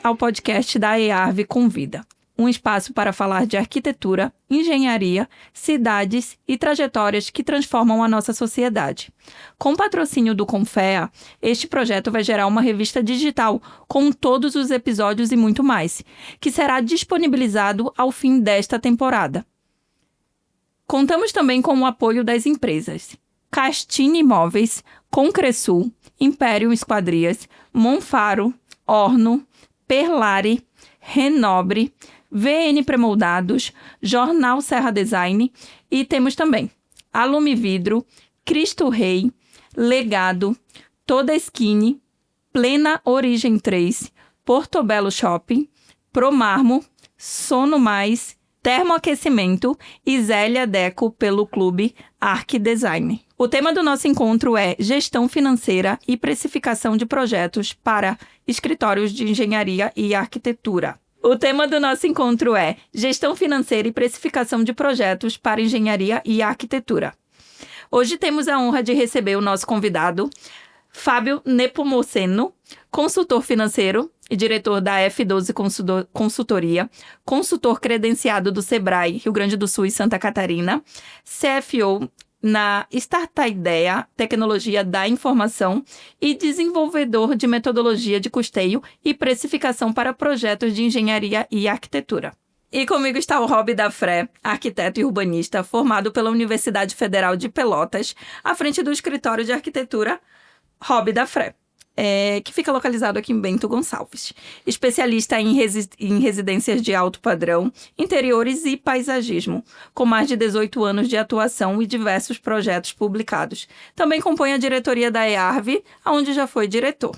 ao podcast da EARV Convida, um espaço para falar de arquitetura, engenharia, cidades e trajetórias que transformam a nossa sociedade. Com o patrocínio do Confea, este projeto vai gerar uma revista digital com todos os episódios e muito mais, que será disponibilizado ao fim desta temporada. Contamos também com o apoio das empresas Castine Imóveis, Concresul, Império Esquadrias, Monfaro, Orno, Perlari, Renobre, VN Premoldados, Jornal Serra Design e temos também Alume Vidro, Cristo Rei, Legado, Toda Skin, Plena Origem 3, Portobello Shopping, Promarmo, Sono Mais, Termoaquecimento e Zélia Deco pelo Clube Arc Design. O tema do nosso encontro é Gestão Financeira e Precificação de Projetos para Escritórios de Engenharia e Arquitetura. O tema do nosso encontro é Gestão Financeira e Precificação de Projetos para Engenharia e Arquitetura. Hoje temos a honra de receber o nosso convidado, Fábio Nepomuceno, consultor financeiro e diretor da F12 Consultoria, consultor credenciado do Sebrae, Rio Grande do Sul e Santa Catarina, CFO na Startidea Tecnologia da Informação e desenvolvedor de metodologia de custeio e precificação para projetos de engenharia e arquitetura. E comigo está o Rob Dafré, arquiteto e urbanista, formado pela Universidade Federal de Pelotas, à frente do escritório de arquitetura Rob Dafré, que fica localizado aqui em Bento Gonçalves. Especialista em residências de alto padrão, interiores e paisagismo, com mais de 18 anos de atuação e diversos projetos publicados. Também compõe a diretoria da EARV, onde já foi diretor.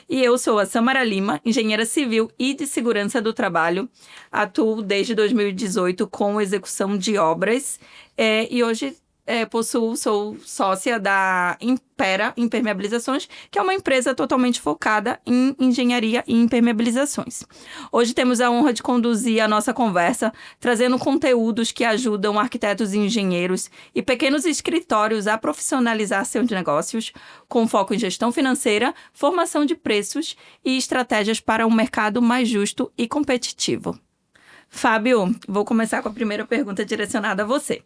E eu sou a Samara Lima, engenheira civil e de segurança do trabalho. Atuo desde 2018 com execução de obras e hoje sou sócia da Impera Impermeabilizações, que é uma empresa totalmente focada em engenharia e impermeabilizações. Hoje temos a honra de conduzir a nossa conversa, trazendo conteúdos que ajudam arquitetos e engenheiros e pequenos escritórios a profissionalizar seus negócios, com foco em gestão financeira, formação de preços e estratégias para um mercado mais justo e competitivo. Fábio, vou começar com a primeira pergunta direcionada a você.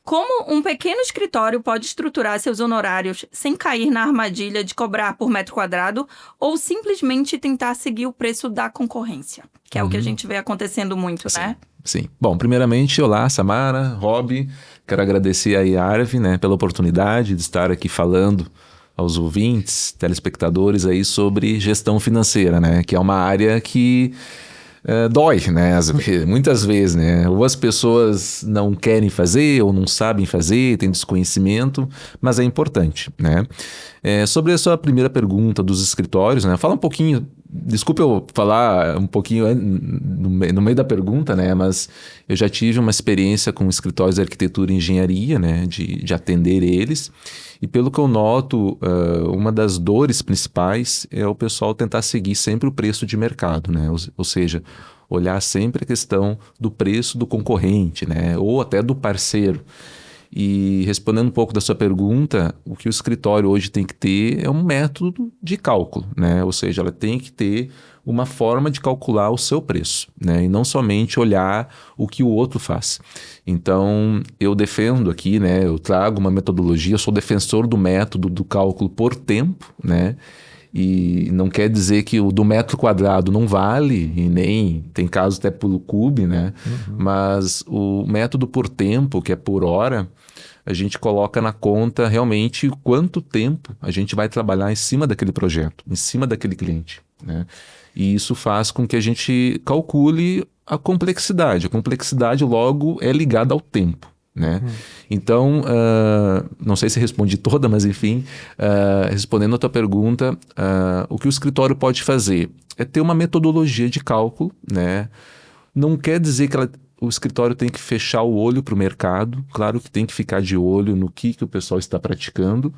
Como um pequeno escritório pode estruturar seus honorários sem cair na armadilha de cobrar por metro quadrado ou simplesmente tentar seguir o preço da concorrência? Que é o que a gente vê acontecendo muito, sim, né? Sim. Bom, primeiramente, olá, Samara, Rob. Quero agradecer a EARV, pela oportunidade de estar aqui falando aos ouvintes, telespectadores aí sobre gestão financeira, que é uma área que dói, muitas vezes, ou as pessoas não querem fazer ou não sabem fazer, têm desconhecimento, mas é importante, sobre a sua primeira pergunta dos escritórios, fala um pouquinho, desculpa eu falar um pouquinho no meio da pergunta, mas eu já tive uma experiência com escritórios de arquitetura e engenharia, de atender eles, e pelo que eu noto, uma das dores principais é o pessoal tentar seguir sempre o preço de mercado, ou seja, olhar sempre a questão do preço do concorrente, ou até do parceiro. E respondendo um pouco da sua pergunta, o que o escritório hoje tem que ter é um método de cálculo, ou seja, ela tem que ter uma forma de calcular o seu preço, e não somente olhar o que o outro faz. Então, eu defendo aqui, eu trago uma metodologia, eu sou defensor do método do cálculo por tempo, e não quer dizer que o do metro quadrado não vale, e nem tem casos até pelo cube, mas o método por tempo, que é por hora, a gente coloca na conta realmente quanto tempo a gente vai trabalhar em cima daquele projeto, em cima daquele cliente, E isso faz com que a gente calcule a complexidade. A complexidade logo é ligada ao tempo, Então, não sei se respondi toda, mas enfim, respondendo a tua pergunta, o que o escritório pode fazer é ter uma metodologia de cálculo, Não quer dizer que o escritório tem que fechar o olho para o mercado, claro que tem que ficar de olho no que o pessoal está praticando,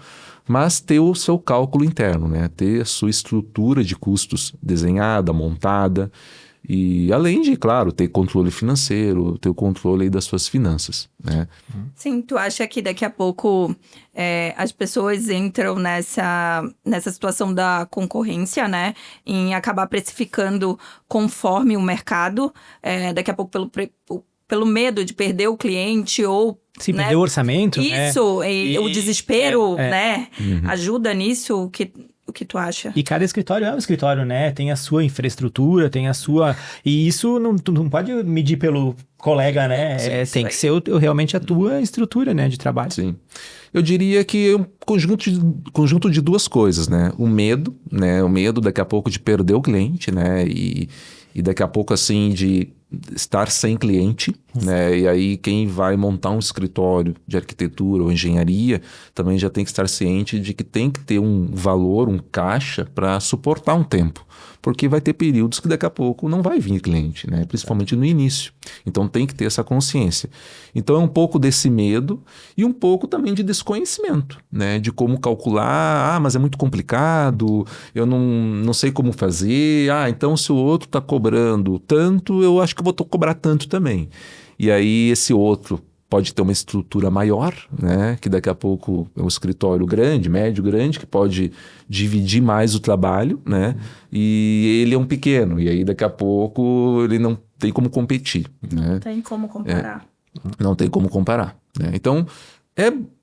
mas ter o seu cálculo interno, ter a sua estrutura de custos desenhada, montada, E além de, claro, ter controle financeiro, ter o controle aí das suas finanças, né? Sim, tu acha que daqui a pouco as pessoas entram nessa situação da concorrência, né? Em acabar precificando conforme o mercado, daqui a pouco pelo medo de perder o cliente ou... Sim, né? perder o orçamento. Isso, e o desespero, né? Uhum. Ajuda nisso, o que tu acha? E cada escritório é um escritório, né? Tem a sua infraestrutura, tem a sua... E isso tu não pode medir pelo colega, né? Tem que ser realmente a tua estrutura, né? De trabalho. Sim. Eu diria que é um conjunto de duas coisas, né? O medo, né? O medo daqui a pouco de perder o cliente, né? E daqui a pouco, assim, de estar sem cliente, né? E aí quem vai montar um escritório de arquitetura ou engenharia também já tem que estar ciente de que tem que ter um valor, um caixa para suportar um tempo. Porque vai ter períodos que daqui a pouco não vai vir cliente, né? Principalmente no início. Então tem que ter essa consciência. Então é um pouco desse medo e um pouco também de desconhecimento, né? De como calcular, mas é muito complicado, eu não sei como fazer, então se o outro está cobrando tanto, eu acho que eu vou cobrar tanto também. E aí esse outro pode ter uma estrutura maior, né? Que daqui a pouco é um escritório grande, médio, grande, que pode dividir mais o trabalho, né? E ele é um pequeno, e aí daqui a pouco ele não tem como competir, né? Não tem como comparar. Não tem como comparar, né? Então,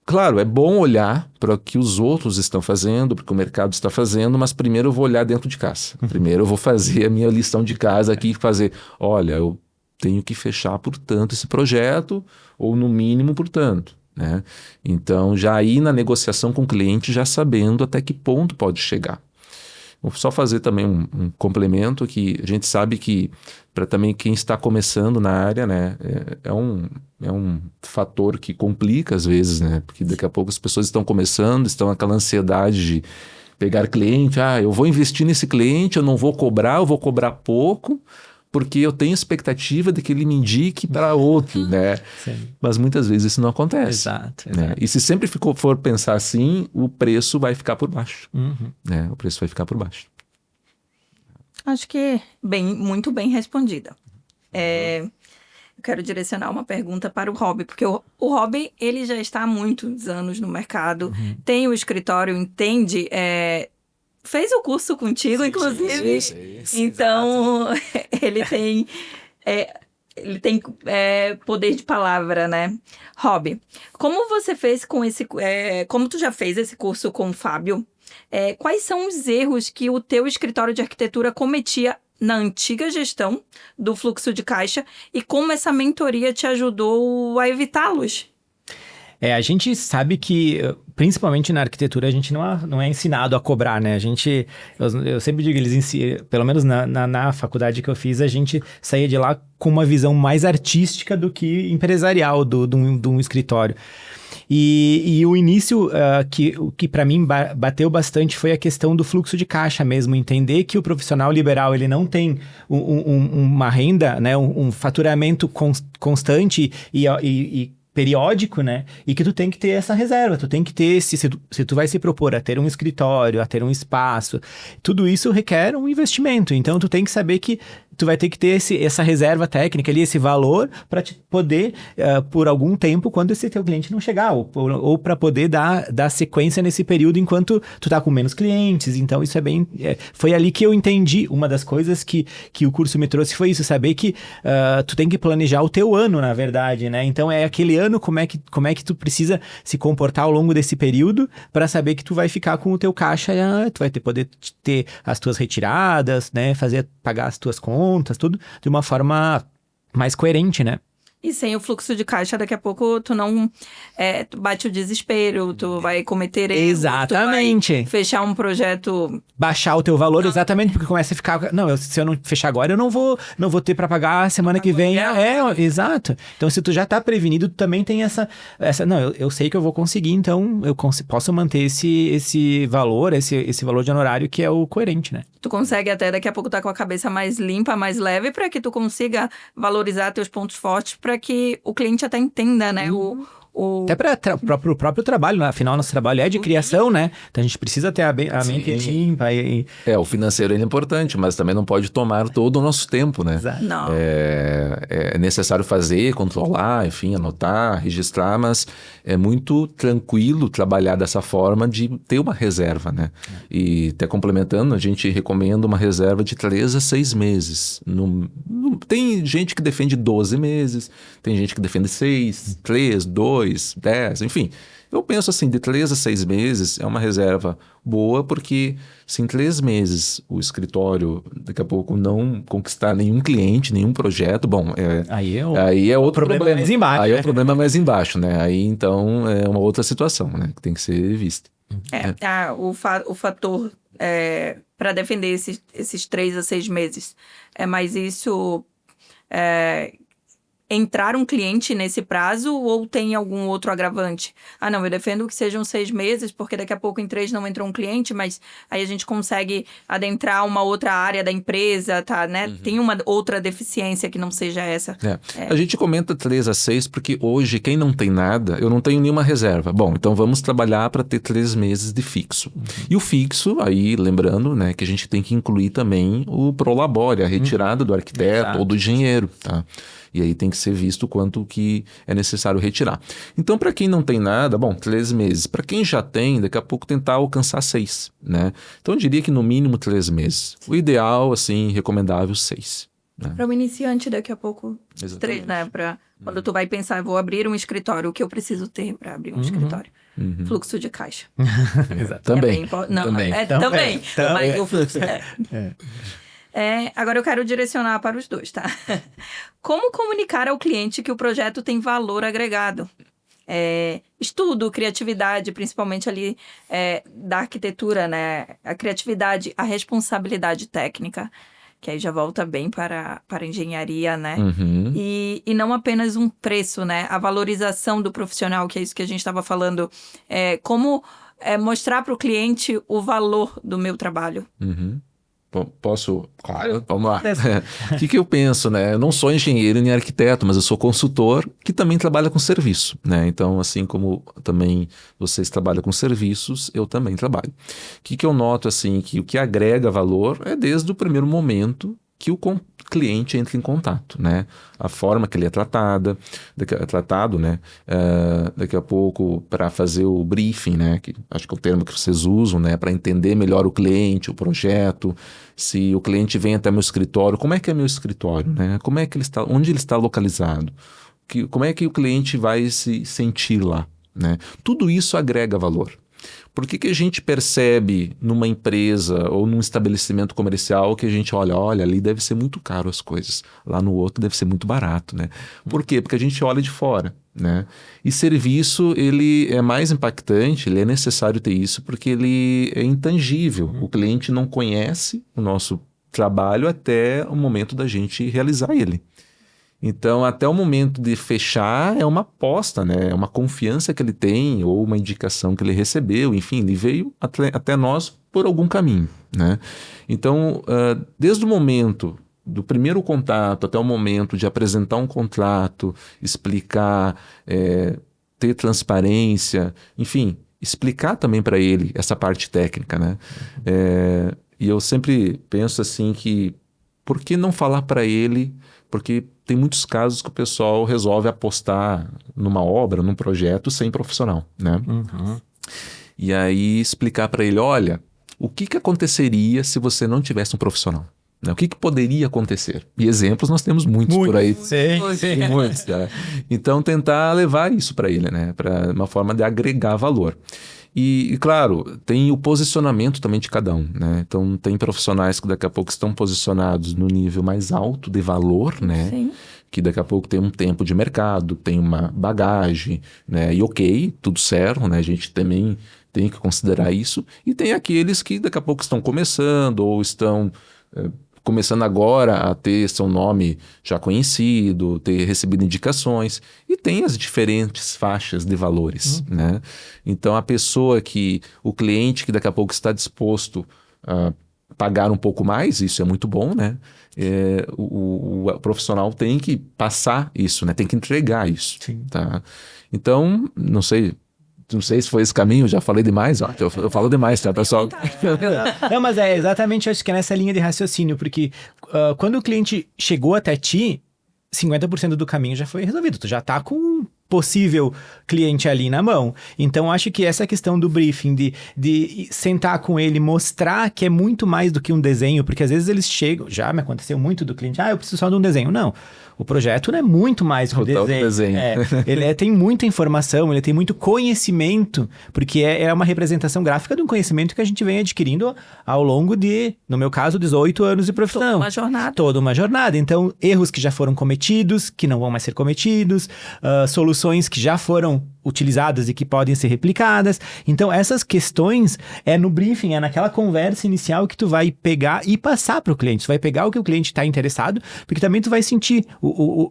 claro, é bom olhar para o que os outros estão fazendo, para o que o mercado está fazendo, mas primeiro eu vou olhar dentro de casa. Primeiro eu vou fazer a minha lição de casa aqui e fazer, olha, eu tenho que fechar por tanto esse projeto, ou no mínimo por tanto, né? Então, já ir na negociação com o cliente, já sabendo até que ponto pode chegar. Vou só fazer também um complemento que a gente sabe que, para também quem está começando na área, né, é um fator que complica às vezes, né? Porque daqui a pouco as pessoas estão começando, estão aquela ansiedade de pegar cliente, eu vou investir nesse cliente, eu não vou cobrar, eu vou cobrar pouco, porque eu tenho expectativa de que ele me indique para outro, né? Sim. Mas muitas vezes isso não acontece. Exato. Né? E se sempre for pensar assim, o preço vai ficar por baixo. Uhum. Né? O preço vai ficar por baixo. Acho que muito bem respondida. Eu quero direcionar uma pergunta para o Rob, porque o Rob, ele já está há muitos anos no mercado, tem o escritório, entende... Fez o curso contigo, sim, inclusive. Sim, então, ele tem poder de palavra, né? Rob, como você fez com como tu já fez esse curso com o Fábio, quais são os erros que o teu escritório de arquitetura cometia na antiga gestão do fluxo de caixa e como essa mentoria te ajudou a evitá-los? A gente sabe que, principalmente na arquitetura, a gente não é ensinado a cobrar, né? Eu sempre digo, pelo menos na faculdade que eu fiz, a gente saía de lá com uma visão mais artística do que empresarial de um escritório. E o início, que para mim bateu bastante, foi a questão do fluxo de caixa mesmo. Entender que o profissional liberal, ele não tem uma renda, né? Um faturamento constante e periódico, né? E que tu tem que ter essa reserva, tu tem que ter se tu vai se propor a ter um escritório, a ter um espaço, tudo isso requer um investimento. Então, tu tem que saber que tu vai ter que ter essa reserva técnica ali, esse valor para te poder, por algum tempo, quando esse teu cliente não chegar, ou para poder dar sequência nesse período enquanto tu tá com menos clientes. Então, isso foi ali que eu entendi. Uma das coisas que o curso me trouxe foi isso, saber que tu tem que planejar o teu ano, na verdade, né? Então, aquele ano, como é que tu precisa se comportar ao longo desse período para saber que tu vai ficar com o teu caixa, tu vai poder ter as tuas retiradas, né? Pagar as tuas contas, tudo de uma forma mais coerente, né? E sem o fluxo de caixa, daqui a pouco tu não tu bate o desespero, tu vai cometer erros. Exatamente. Tu vai fechar um projeto... Baixar o teu valor, exatamente, porque começa a ficar... se eu não fechar agora, eu não vou ter para pagar semana que vem. Exato. Então, se tu já tá prevenido, tu também tem essa eu sei que eu vou conseguir, então eu posso manter esse valor, esse valor de honorário que é o coerente, né? Tu consegue até daqui a pouco estar com a cabeça mais limpa, mais leve, para que tu consiga valorizar teus pontos fortes, para que o cliente até entenda, né, Até para o próprio trabalho, né? Afinal, nosso trabalho é de criação, né? Então a gente precisa ter a mente limpa O financeiro ele é importante, mas também não pode tomar todo o nosso tempo, né? Exato. Não. É necessário fazer, controlar, enfim, anotar, registrar, mas é muito tranquilo trabalhar dessa forma de ter uma reserva, né? E até complementando, a gente recomenda uma reserva de 3 a 6 meses. Tem gente que defende 12 meses, tem gente que defende 6, 3, 2, 10, enfim. Eu penso assim, de 3 a 6 meses é uma reserva boa, porque se em 3 meses o escritório daqui a pouco não conquistar nenhum cliente, nenhum projeto, bom, aí é outro problema. Mais embaixo. Aí é o problema mais embaixo, né? Aí então é uma outra situação, né? Que tem que ser vista. O fator para defender esses 3 a 6 meses é mais isso... entrar um cliente nesse prazo ou tem algum outro agravante? Não, eu defendo que sejam 6 meses, porque daqui a pouco em 3 não entrou um cliente, mas aí a gente consegue adentrar uma outra área da empresa, tá, né? Tem uma outra deficiência que não seja essa. A gente comenta 3 a 6 porque hoje quem não tem nada, eu não tenho nenhuma reserva. Bom, então vamos trabalhar para ter 3 meses de fixo. E o fixo, aí lembrando, né, que a gente tem que incluir também o prolabore, a retirada do arquiteto ou do engenheiro, tá? E aí tem que ser visto quanto que é necessário retirar. Então, para quem não tem nada, bom, 3 meses. Para quem já tem, daqui a pouco tentar alcançar 6, né? Então, eu diria que no mínimo 3 meses. O ideal, assim, recomendável 6. Né? Para o iniciante, daqui a pouco, 3, né? Quando tu vai pensar, vou abrir um escritório, o que eu preciso ter para abrir um escritório? Fluxo de caixa. Exato. Também. Também. Mas o fluxo... agora eu quero direcionar para os dois, tá? Como comunicar ao cliente que o projeto tem valor agregado? Estudo, criatividade, principalmente ali da arquitetura, né? A criatividade, a responsabilidade técnica, que aí já volta bem para a engenharia, né? E não apenas um preço, né? A valorização do profissional, que é isso que a gente estava falando. Como mostrar para o cliente o valor do meu trabalho. Posso? Claro, vamos lá. O que eu penso, né? Eu não sou engenheiro nem arquiteto, mas eu sou consultor que também trabalha com serviço, né? Então, assim como também vocês trabalham com serviços, eu também trabalho. O que eu noto, assim, que o que agrega valor é desde o primeiro momento que o cliente entra em contato, né? A forma que ele é tratado, né? Daqui a pouco para fazer o briefing, né? Que acho que é o termo que vocês usam, né? Para entender melhor o cliente, o projeto. Se o cliente vem até meu escritório, como é que é meu escritório, né? Como é que ele está, onde ele está localizado? Como é que o cliente vai se sentir lá, né? Tudo isso agrega valor. Por que a gente percebe numa empresa ou num estabelecimento comercial que a gente olha, ali deve ser muito caro as coisas, lá no outro deve ser muito barato, né? Por quê? Porque a gente olha de fora, né? E serviço, ele é mais impactante, ele é necessário ter isso porque ele é intangível. O cliente não conhece o nosso trabalho até o momento da gente realizar ele. Então, até o momento de fechar é uma aposta, né? É uma confiança que ele tem ou uma indicação que ele recebeu. Enfim, ele veio até nós por algum caminho, né? Então, desde o momento do primeiro contato até o momento de apresentar um contrato, explicar, ter transparência, enfim, explicar também para ele essa parte técnica, né? E eu sempre penso assim que por que não falar para ele? Porque tem muitos casos que o pessoal resolve apostar numa obra, num projeto sem profissional, né? E aí explicar para ele, olha, o que aconteceria se você não tivesse um profissional? Né? O que poderia acontecer? E exemplos nós temos muitos por aí. Sim. Muitos, né? Então tentar levar isso para ele, né? Para uma forma de agregar valor. E, claro, tem o posicionamento também de cada um, né? Então, tem profissionais que daqui a pouco estão posicionados no nível mais alto de valor, né? Sim. Que daqui a pouco tem um tempo de mercado, tem uma bagagem, né? E ok, tudo certo, né? A gente também tem que considerar isso. E tem aqueles que daqui a pouco estão começando ou estão... começando agora a ter seu nome já conhecido, ter recebido indicações, e tem as diferentes faixas de valores, né? Então, a pessoa o cliente que daqui a pouco está disposto a pagar um pouco mais, isso é muito bom, né? O profissional tem que passar isso, né? Tem que entregar isso. Sim. Tá? Então, não sei se foi esse caminho, já falei demais, ó. Eu falo demais, tá, pessoal? Não, mas é exatamente, acho que é nessa linha de raciocínio, porque quando o cliente chegou até ti, 50% do caminho já foi resolvido. Tu já tá com um possível cliente ali na mão. Então, acho que essa questão do briefing, de sentar com ele, mostrar que é muito mais do que um desenho, porque às vezes eles chegam, já me aconteceu muito do cliente, eu preciso só de um desenho. Não. O projeto não é muito mais que um desenho. Ele tem muita informação, ele tem muito conhecimento, porque é uma representação gráfica de um conhecimento que a gente vem adquirindo ao longo de, no meu caso, 18 anos de profissão. Toda uma jornada. Toda uma jornada. Então, erros que já foram cometidos, que não vão mais ser cometidos, soluções que já foram utilizadas e que podem ser replicadas. Então, essas questões é no briefing, é naquela conversa inicial que tu vai pegar e passar para o cliente. Tu vai pegar o que o cliente está interessado, porque também tu vai sentir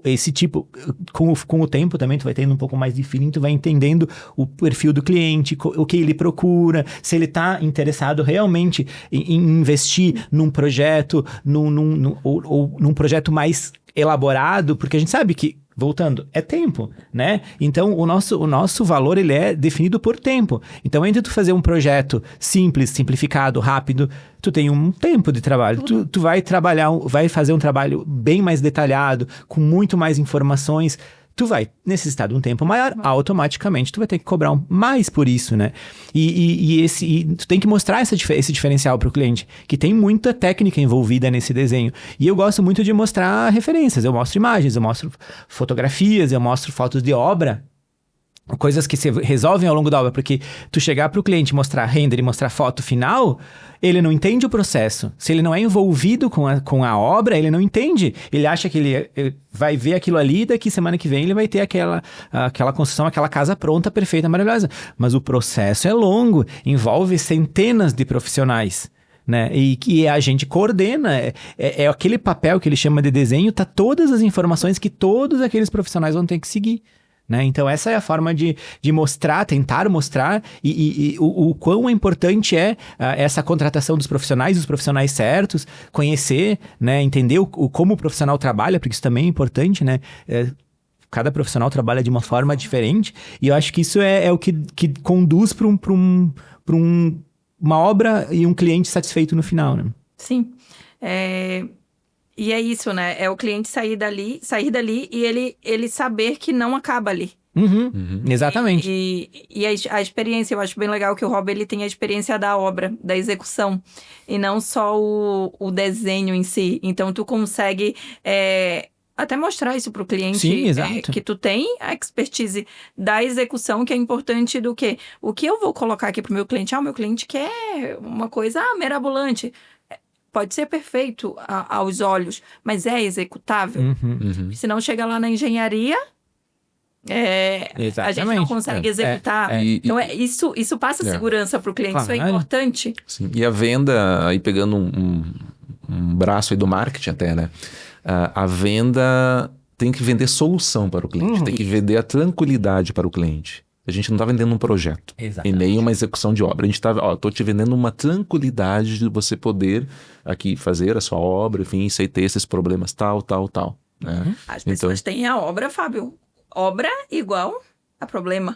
esse tipo, com o tempo também tu vai tendo um pouco mais de feeling, tu vai entendendo o perfil do cliente, o que ele procura, se ele está interessado realmente em investir num projeto, num projeto mais elaborado, porque a gente sabe que voltando, é tempo, né? Então, o nosso valor, ele é definido por tempo. Então, entre tu fazer um projeto simples, simplificado, rápido, tu tem um tempo de trabalho. Tu vai trabalhar, vai fazer um trabalho bem mais detalhado, com muito mais informações. Tu vai necessitar de um tempo maior, automaticamente tu vai ter que cobrar mais por isso, né? E tu tem que mostrar esse diferencial para o cliente, que tem muita técnica envolvida nesse desenho. E eu gosto muito de mostrar referências, eu mostro imagens, eu mostro fotografias, eu mostro fotos de obra, coisas que se resolvem ao longo da obra, porque tu chegar para o cliente, mostrar render e mostrar foto final, ele não entende o processo. Se ele não é envolvido com a obra, ele não entende. Ele acha que ele vai ver aquilo ali e daqui semana que vem ele vai ter aquela construção, aquela casa pronta, perfeita, maravilhosa. Mas o processo é longo, envolve centenas de profissionais, né? E que a gente coordena, é aquele papel que ele chama de desenho, tá todas as informações que todos aqueles profissionais vão ter que seguir. Né? Então essa é a forma de mostrar, tentar mostrar o quão importante é essa contratação dos profissionais certos, conhecer, né? Entender como o profissional trabalha, porque isso também é importante, né? Cada profissional trabalha de uma forma diferente, e eu acho que isso é o que conduz para uma obra e um cliente satisfeito no final, né? Sim. E é isso, né? É o cliente sair dali e ele saber que não acaba ali. Exatamente. E a experiência, eu acho bem legal que o Rob, ele tem a experiência da obra, da execução, e não só o desenho em si. Então, tu consegue até mostrar isso pro cliente. Sim, exato. Que tu tem a expertise da execução, que é importante do quê? O que eu vou colocar aqui pro meu cliente? O meu cliente quer uma coisa mirabolante. Pode ser perfeito aos olhos, mas é executável. Se não chega lá na engenharia, a gente não consegue executar. Então, isso passa segurança para o cliente, claro, isso é importante. Sim. E a venda, aí pegando um braço aí do marketing até, né? A venda tem que vender solução para o cliente, tem que vender a tranquilidade para o cliente. A gente não está vendendo um projeto. Exatamente. E nem uma execução de obra. A gente está, estou te vendendo uma tranquilidade de você poder aqui fazer a sua obra, enfim, sem ter esses problemas tal. Né? As pessoas têm a obra, Fábio. Obra igual a problema.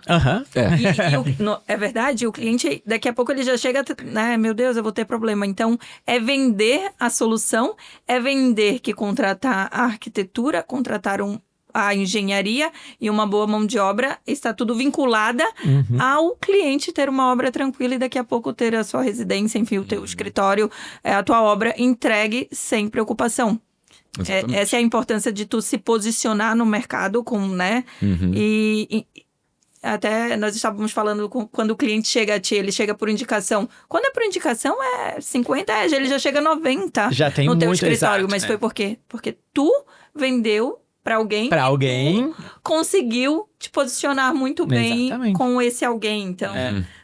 É verdade, o cliente, daqui a pouco ele já chega, né? Meu Deus, eu vou ter problema. Então, é vender a solução, é vender que contratar a arquitetura, contratar a engenharia e uma boa mão de obra, está tudo vinculada ao cliente ter uma obra tranquila e daqui a pouco ter a sua residência, enfim, o teu escritório, a tua obra entregue sem preocupação. Essa é a importância de tu se posicionar no mercado né? E até nós estávamos falando quando o cliente chega a ti, ele chega por indicação. Quando é por indicação, 50, ele já chega a 90 já tem no teu muito, escritório. exato, mas foi por quê? Porque tu vendeu para alguém. Conseguiu te posicionar muito bem com esse alguém. Então,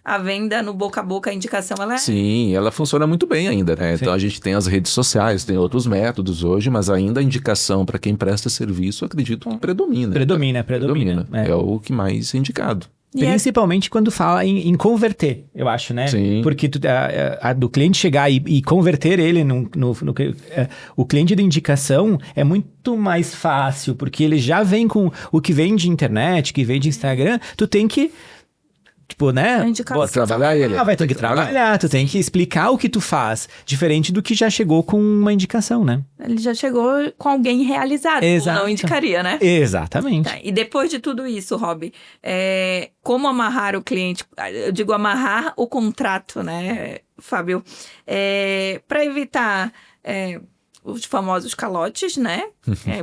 a venda no boca a boca, a indicação, ela Sim, ela funciona muito bem ainda, né? Sim. Então, a gente tem as redes sociais, tem outros métodos hoje, mas ainda a indicação para quem presta serviço, acredito que predomina. Predomina. É o que mais é indicado. Principalmente quando fala em converter, eu acho, né? Sim. Porque do cliente chegar e converter ele o cliente de indicação é muito mais fácil, porque ele já vem com o que vem de internet, que vem de Instagram, tu tem que, tipo, né? Trabalhar ele. Vai ter que trabalhar, tu tem que explicar o que tu faz, diferente do que já chegou com uma indicação, né? Ele já chegou com alguém realizado, Exato. não indicaria, né? Exatamente. Tá, e depois de tudo isso, Rob, como amarrar o cliente? Eu digo amarrar o contrato, né, Fábio? Para evitar os famosos calotes, né?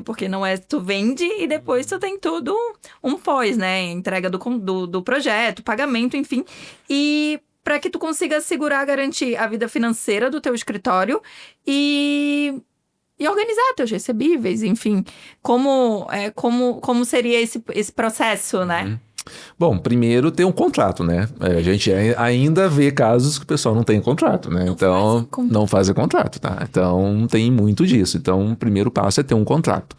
Porque não tu vende e depois tu tem tudo um pós, né? Entrega do projeto, pagamento, enfim. E para que tu consiga garantir a vida financeira do teu escritório e organizar teus recebíveis, enfim. Como seria esse processo, né? Bom, primeiro tem um contrato, né? A gente ainda vê casos que o pessoal não tem contrato, né? Então, não fazem contrato, tá? Então, tem muito disso. Então, o primeiro passo é ter um contrato.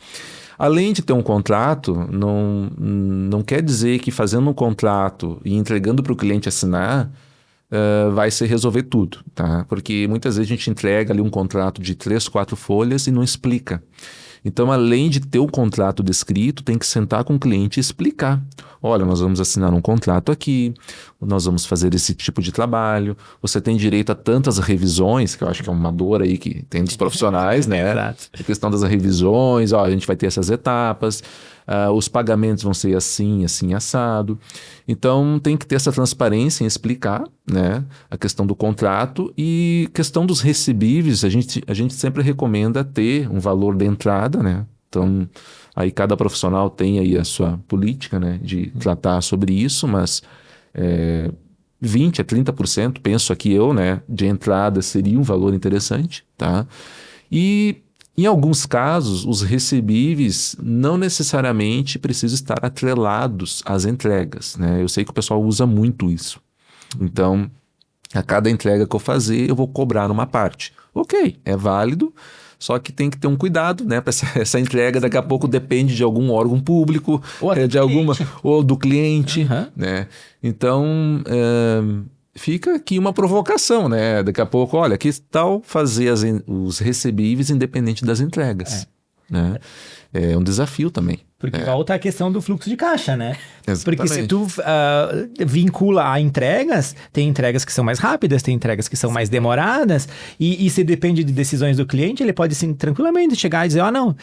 Além de ter um contrato, não quer dizer que fazendo um contrato e entregando para o cliente assinar, vai se resolver tudo, tá? Porque muitas vezes a gente entrega ali um contrato de 3, 4 folhas e não explica. Então, além de ter o contrato descrito, tem que sentar com o cliente e explicar. Olha, nós vamos assinar um contrato aqui, nós vamos fazer esse tipo de trabalho, você tem direito a tantas revisões, que eu acho que é uma dor aí que tem dos profissionais, né? A questão das revisões, a gente vai ter essas etapas, os pagamentos vão ser assim, assim, assado. Então, tem que ter essa transparência em explicar, né, a questão do contrato e questão dos recebíveis. A gente sempre recomenda ter um valor de entrada, né? Então, aí cada profissional tem aí a sua política, né, de tratar sobre isso, mas 20% a 30%, penso aqui né, de entrada seria um valor interessante, tá? E em alguns casos, os recebíveis não necessariamente precisam estar atrelados às entregas, né? Eu sei que o pessoal usa muito isso. Então, a cada entrega que eu fazer, eu vou cobrar uma parte. Ok, é válido, só que tem que ter um cuidado, né? Essa entrega daqui a pouco depende de algum órgão público, ou do cliente, né? Então, fica aqui uma provocação, né? Daqui a pouco, olha, que tal fazer os recebíveis independente das entregas, né? É um desafio também. Porque volta a questão do fluxo de caixa, né? Exatamente. Porque se tu vincula a entregas, tem entregas que são mais rápidas, tem entregas que são mais demoradas, e se depende de decisões do cliente, ele pode sim, tranquilamente chegar e dizer, não,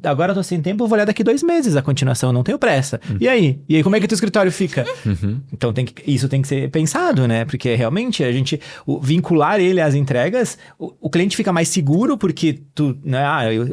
agora eu tô sem tempo, eu vou olhar daqui 2 meses a continuação, não tenho pressa. E aí? E aí como é que teu escritório fica? Então isso tem que ser pensado, né? Porque realmente vincular ele às entregas, o cliente fica mais seguro porque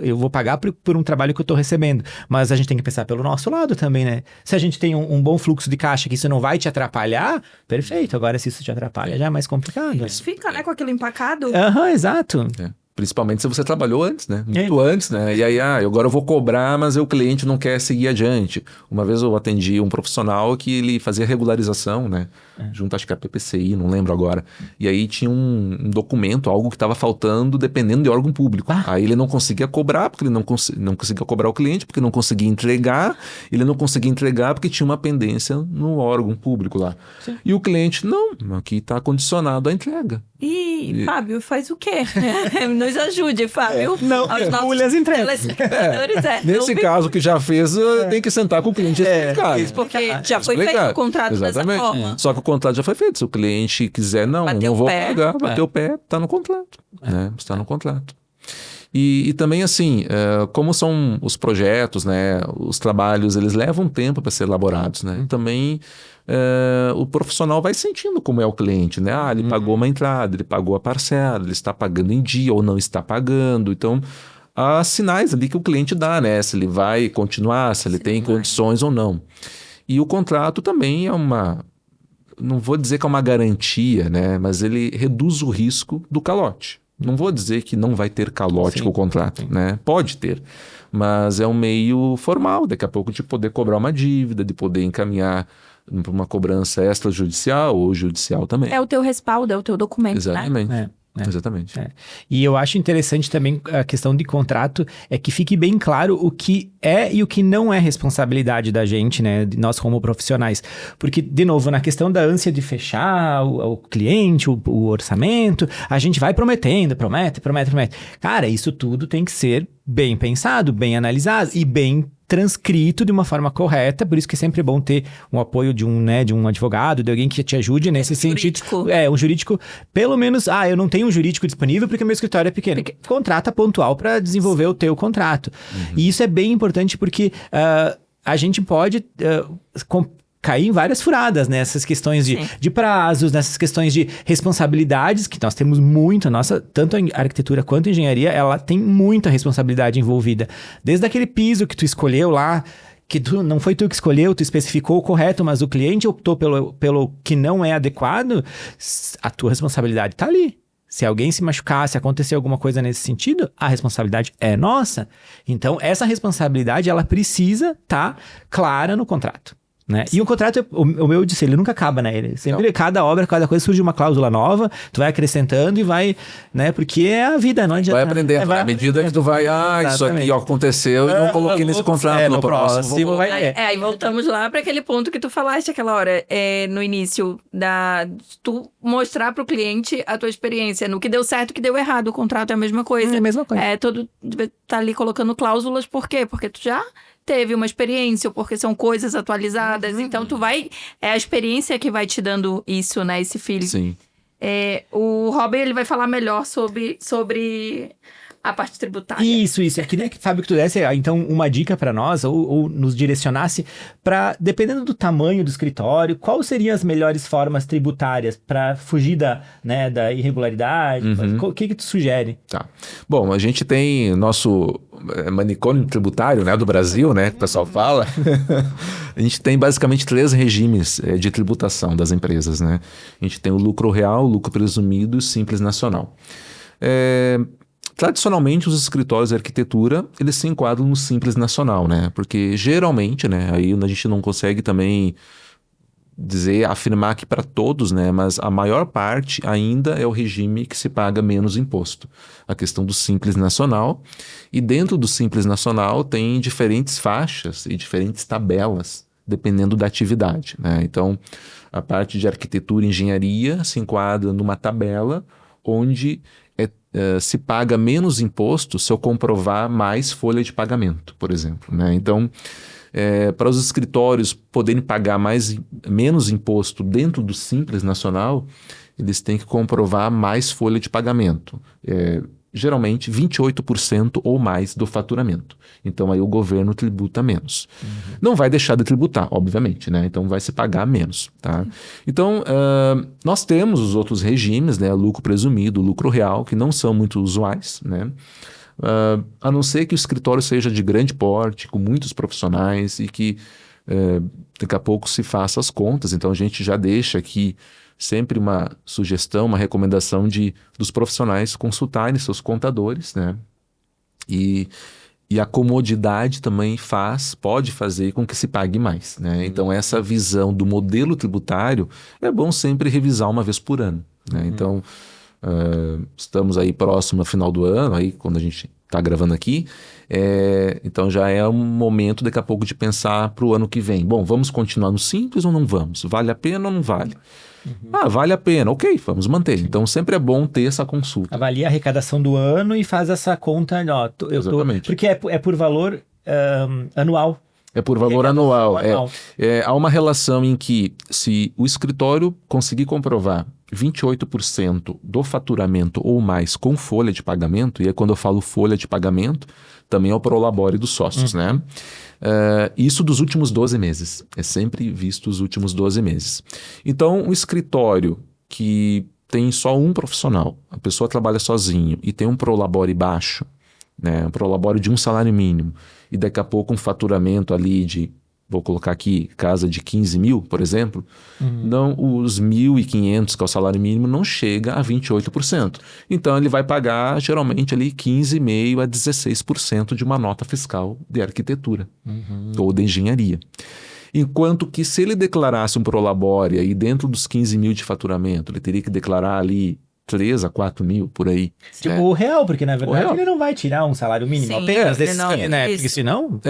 eu vou pagar por um trabalho que eu tô recebendo, mas a gente tem que pensar pelo nosso lado também, né? Se a gente tem um bom fluxo de caixa que isso não vai te atrapalhar, perfeito. Agora, se isso te atrapalha, já é mais complicado. Isso fica, né, com aquilo empacado. Exato. Principalmente se você trabalhou antes, né? Muito antes, né? E aí, agora eu vou cobrar, mas o cliente não quer seguir adiante. Uma vez eu atendi um profissional que ele fazia regularização, né? Junto, acho que a PPCI, não lembro agora. E aí tinha um documento, algo que estava faltando, dependendo de órgão público. Aí ele não conseguia cobrar, porque ele não conseguia cobrar o cliente, porque não conseguia entregar. Ele não conseguia entregar porque tinha uma pendência no órgão público lá. Sim. E o cliente, não, aqui está condicionado à entrega. E Fábio, faz o quê? Nos ajude, Fábio. Não, pule as entregas. Nesse caso que já fez, tem que sentar com o cliente e explicar. Porque já foi feito o contrato dessa forma. Só que o contrato já foi feito. Se o cliente quiser, não vou pagar, bater o pé, está no contrato. Né? Está no contrato. E também, assim, como são os projetos, né, os trabalhos, eles levam tempo para ser elaborados, né? Também o profissional vai sentindo como é o cliente, né? Ele pagou uma entrada, ele pagou a parcela, ele está pagando em dia ou não está pagando. Então, há sinais ali que o cliente dá, né? Se ele vai continuar, se ele tem condições ou não. E o contrato também é não vou dizer que é uma garantia, né? Mas ele reduz o risco do calote. Não vou dizer que não vai ter calote com o contrato, né? Pode ter, mas é um meio formal, daqui a pouco de poder cobrar uma dívida, de poder encaminhar para uma cobrança extrajudicial ou judicial também. É o teu respaldo, é o teu documento, exatamente. né? né? Exatamente. E eu acho interessante também a questão de contrato, é que fique bem claro o que é e o que não é responsabilidade da gente, né, de nós como profissionais. Porque, de novo, na questão da ânsia de fechar o cliente, o orçamento, a gente vai prometendo, promete. Cara, isso tudo tem que ser bem pensado, bem analisado e bem transcrito de uma forma correta, por isso que é sempre bom ter um apoio de um advogado, de alguém que te ajude nesse sentido. Um jurídico, pelo menos, eu não tenho um jurídico disponível porque meu escritório é pequeno. Contrata pontual para desenvolver o teu contrato. E isso é bem importante porque a gente pode cair em várias furadas, nessas questões de prazos, nessas questões de responsabilidades, que nós temos muito, tanto a arquitetura quanto a engenharia, ela tem muita responsabilidade envolvida. Desde aquele piso que tu escolheu lá, que não foi tu que escolheu, tu especificou o correto, mas o cliente optou pelo que não é adequado, a tua responsabilidade tá ali. Se alguém se machucar, se acontecer alguma coisa nesse sentido, a responsabilidade é nossa. Então, essa responsabilidade, ela precisa estar clara no contrato. Né? E o contrato, o meu eu disse, ele nunca acaba, né? Ele sempre, cada obra, cada coisa surge uma cláusula nova, tu vai acrescentando e vai, né? Porque é a vida, não adianta. Vai aprendendo, à medida que tu vai, isso aqui aconteceu e não coloquei nesse contrato, no próximo. Aí voltamos lá para aquele ponto que tu falaste aquela hora, no início, tu mostrar para o cliente a tua experiência, no que deu certo, o que deu errado, o contrato é a mesma coisa. É a mesma coisa. Todo tá ali colocando cláusulas, por quê? Porque tu já teve uma experiência, ou porque são coisas atualizadas, então tu vai... É a experiência que vai te dando isso, né? Esse feeling. Sim. O Robin, ele vai falar melhor sobre a parte tributária. Isso. Eu queria que, Fábio, que tu desse, então, uma dica para nós, ou nos direcionasse para, dependendo do tamanho do escritório, quais seriam as melhores formas tributárias para fugir da irregularidade? O que tu sugere? Tá. Bom, a gente tem nosso manicômio tributário, né, do Brasil, né, que o pessoal fala. A gente tem basicamente 3 regimes de tributação das empresas, né? A gente tem o lucro real, o lucro presumido e o simples nacional. Tradicionalmente, os escritórios de arquitetura, eles se enquadram no simples nacional, né? Porque geralmente, né, aí a gente não consegue também afirmar que para todos, né, mas a maior parte ainda é o regime que se paga menos imposto. A questão do simples nacional. E dentro do simples nacional tem diferentes faixas e diferentes tabelas, dependendo da atividade, né? Então, a parte de arquitetura e engenharia se enquadra numa tabela onde se paga menos imposto se eu comprovar mais folha de pagamento, por exemplo, né? Então, para os escritórios poderem pagar menos imposto dentro do Simples Nacional, eles têm que comprovar mais folha de pagamento. Geralmente 28% ou mais do faturamento. Então aí o governo tributa menos. Não vai deixar de tributar, obviamente, né? Então vai se pagar menos, tá? Então nós temos os outros regimes, né? Lucro presumido, lucro real, que não são muito usuais, né? A não ser que o escritório seja de grande porte, com muitos profissionais e que daqui a pouco se faça as contas. Então a gente já deixa aqui sempre uma sugestão, uma recomendação dos profissionais consultarem seus contadores, né? E a comodidade também pode fazer com que se pague mais, né? Então essa visão do modelo tributário é bom sempre revisar uma vez por ano, né? Então estamos aí próximo ao final do ano, aí quando a gente está gravando aqui, então já é um momento daqui a pouco de pensar para o ano que vem. Bom, vamos continuar no simples ou não vamos? Vale a pena ou não vale? Vale a pena, ok, vamos manter. Então sempre é bom ter essa consulta. Avalia a arrecadação do ano e faz essa conta, Exatamente. Porque é por valor anual. É por valor anual. Há uma relação em que, se o escritório conseguir comprovar 28% do faturamento ou mais com folha de pagamento, e aí quando eu falo folha de pagamento, também é o prolabore dos sócios, né? Isso dos últimos 12 meses. É sempre visto os últimos 12 meses. Então, um escritório que tem só um profissional, a pessoa trabalha sozinho e tem um prolabore baixo, né? Um prolabore de um salário mínimo, e daqui a pouco um faturamento ali vou colocar aqui, casa de 15 mil, por exemplo, não, os 1.500, que é o salário mínimo, não chega a 28%. Então, ele vai pagar, geralmente, ali 15,5% a 16% de uma nota fiscal de arquitetura ou de engenharia. Enquanto que, se ele declarasse um prolabore aí dentro dos 15 mil de faturamento, ele teria que declarar ali 3 a 4 mil, por aí. Tipo, o real, porque na verdade real. ele não vai tirar um salário mínimo. Sim, Apenas ele desse, não- né? isso. Porque senão...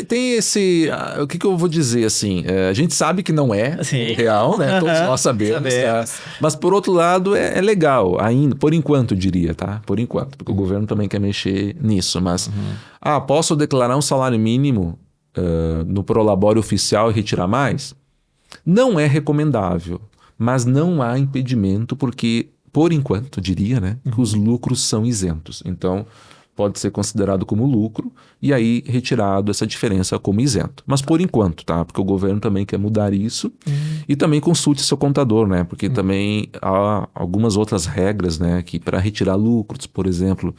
Tem esse... o que eu vou dizer, assim? A gente sabe que não é Sim. real, né? Todos nós sabemos. Tá? Mas, por outro lado, é legal. Ainda, por enquanto, eu diria, tá? Por enquanto. Porque o governo também quer mexer nisso. Mas, posso declarar um salário mínimo no Prolabore oficial e retirar mais? Não é recomendável. Mas não há impedimento, porque, por enquanto, eu diria, né? Que os lucros são isentos. Então... pode ser considerado como lucro e aí retirado essa diferença como isento. Mas por enquanto, tá? Porque o governo também quer mudar isso e também consulte seu contador, né? Porque também há algumas outras regras, né? Que para retirar lucros, por exemplo,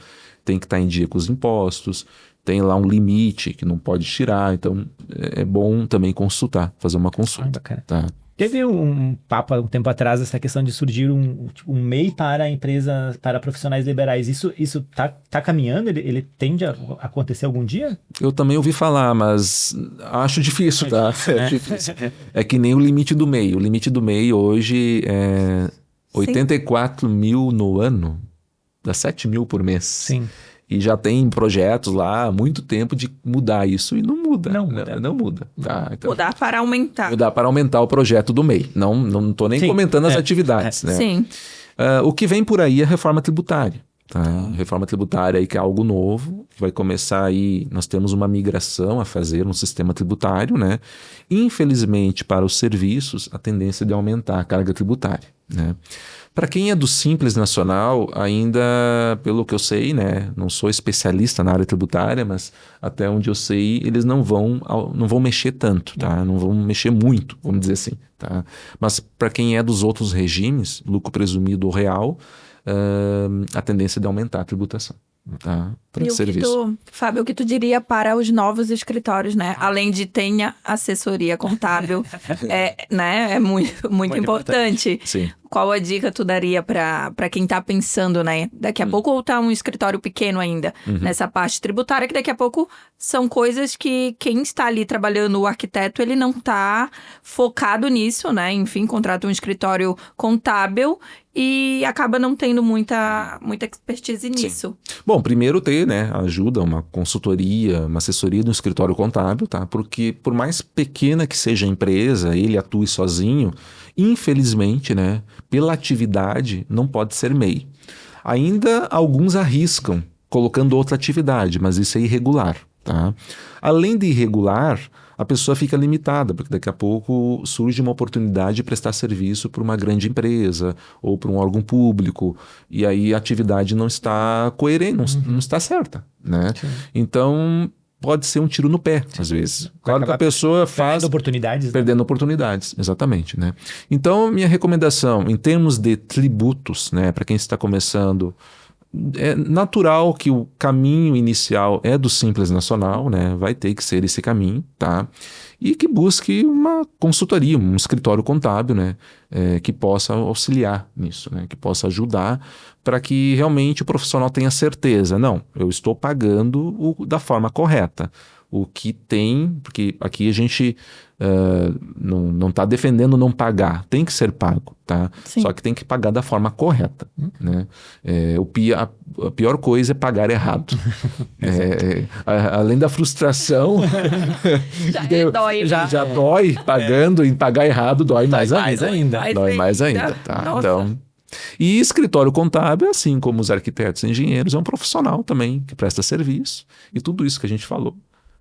tem que estar em dia com os impostos, tem lá um limite que não pode tirar, então é bom também consultar, fazer uma consulta, tá? Teve um papo há um tempo atrás, essa questão de surgir um MEI para empresas, para profissionais liberais. Isso tá caminhando? Ele tende a acontecer algum dia? Eu também ouvi falar, mas acho difícil, tá? É difícil. É que nem o limite do MEI. O limite do MEI hoje é 84 mil no ano, dá 7 mil por mês. Sim. E já tem projetos lá há muito tempo de mudar isso e não muda. Não muda. Tá? Então, Mudar para aumentar. Mudar para aumentar o projeto do MEI. Não estou nem comentando as atividades. Né? Sim. O que vem por aí é a reforma tributária. Tá? Reforma tributária aí que é algo novo. Vai começar aí, nós temos uma migração a fazer no sistema tributário, né? Infelizmente, para os serviços, a tendência de aumentar a carga tributária, né? Para quem é do Simples Nacional, ainda, pelo que eu sei, né, não sou especialista na área tributária, mas até onde eu sei, eles não vão mexer tanto, tá? Não vão mexer muito, vamos dizer assim, tá? Mas para quem é dos outros regimes, lucro presumido ou real, a tendência é de aumentar a tributação, tá? Para serviço. Fábio, o que tu diria para os novos escritórios, né? Além de tenha assessoria contábil, né? É muito importante. Sim. Qual a dica tu daria para quem está pensando, né? Daqui a pouco ou tá um escritório pequeno ainda nessa parte tributária, que daqui a pouco são coisas que quem está ali trabalhando, o arquiteto, ele não está focado nisso, né? Enfim, contrata um escritório contábil e acaba não tendo muita expertise nisso. Bom, primeiro ter, né, ajuda, uma consultoria, uma assessoria do escritório contábil, tá? Porque por mais pequena que seja a empresa, ele atue sozinho, infelizmente, né, pela atividade, não pode ser MEI. Ainda alguns arriscam colocando outra atividade, mas isso é irregular, tá? Além de irregular, a pessoa fica limitada, porque daqui a pouco surge uma oportunidade de prestar serviço para uma grande empresa ou para um órgão público, e aí a atividade não está coerente, não está certa, né? Então, pode ser um tiro no pé, às vezes. Claro que a pessoa faz... Perdendo oportunidades, exatamente, né? Então, minha recomendação, em termos de tributos, né, para quem está começando... É natural que o caminho inicial é do Simples Nacional, né? Vai ter que ser esse caminho, tá? E que busque uma consultoria, um escritório contábil, né? Que possa auxiliar nisso, né? Que possa ajudar para que realmente o profissional tenha certeza. Não, eu estou pagando da forma correta. O que tem, porque aqui a gente não está defendendo não pagar, tem que ser pago, tá? Sim. Só que tem que pagar da forma correta, né? A pior coisa é pagar errado. Além da frustração, já dói pagando e pagar errado dói mais ainda. Dói mais ainda, tá? Então, e escritório contábil, assim como os arquitetos e engenheiros, é um profissional também que presta serviço e tudo isso que a gente falou.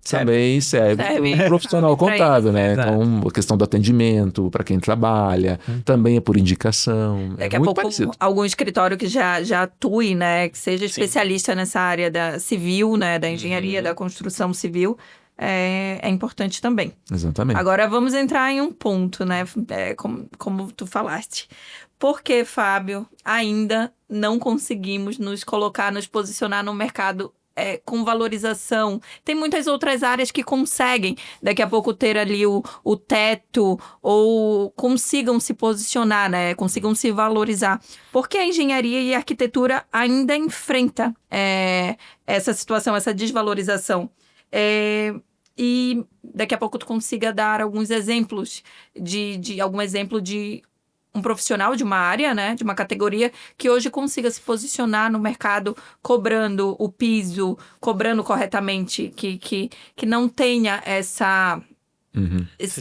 Também serve para um profissional contábil, né? Então, a questão do atendimento, para quem trabalha, também é por indicação. Daqui a pouco, algum escritório que já atue, né? Que seja especialista nessa área da civil, né? Da engenharia, da construção civil, é importante também. Exatamente. Agora, vamos entrar em um ponto, né? Como tu falaste. Por que, Fábio, ainda não conseguimos nos posicionar no mercado com valorização? Tem muitas outras áreas que conseguem daqui a pouco ter ali o teto ou consigam se posicionar, né? Consigam se valorizar. Porque a engenharia e a arquitetura ainda enfrenta essa situação, essa desvalorização. E daqui a pouco tu consiga dar alguns exemplos de algum exemplo de um profissional de uma área, né, de uma categoria, que hoje consiga se posicionar no mercado cobrando o piso, cobrando corretamente, que não tenha essa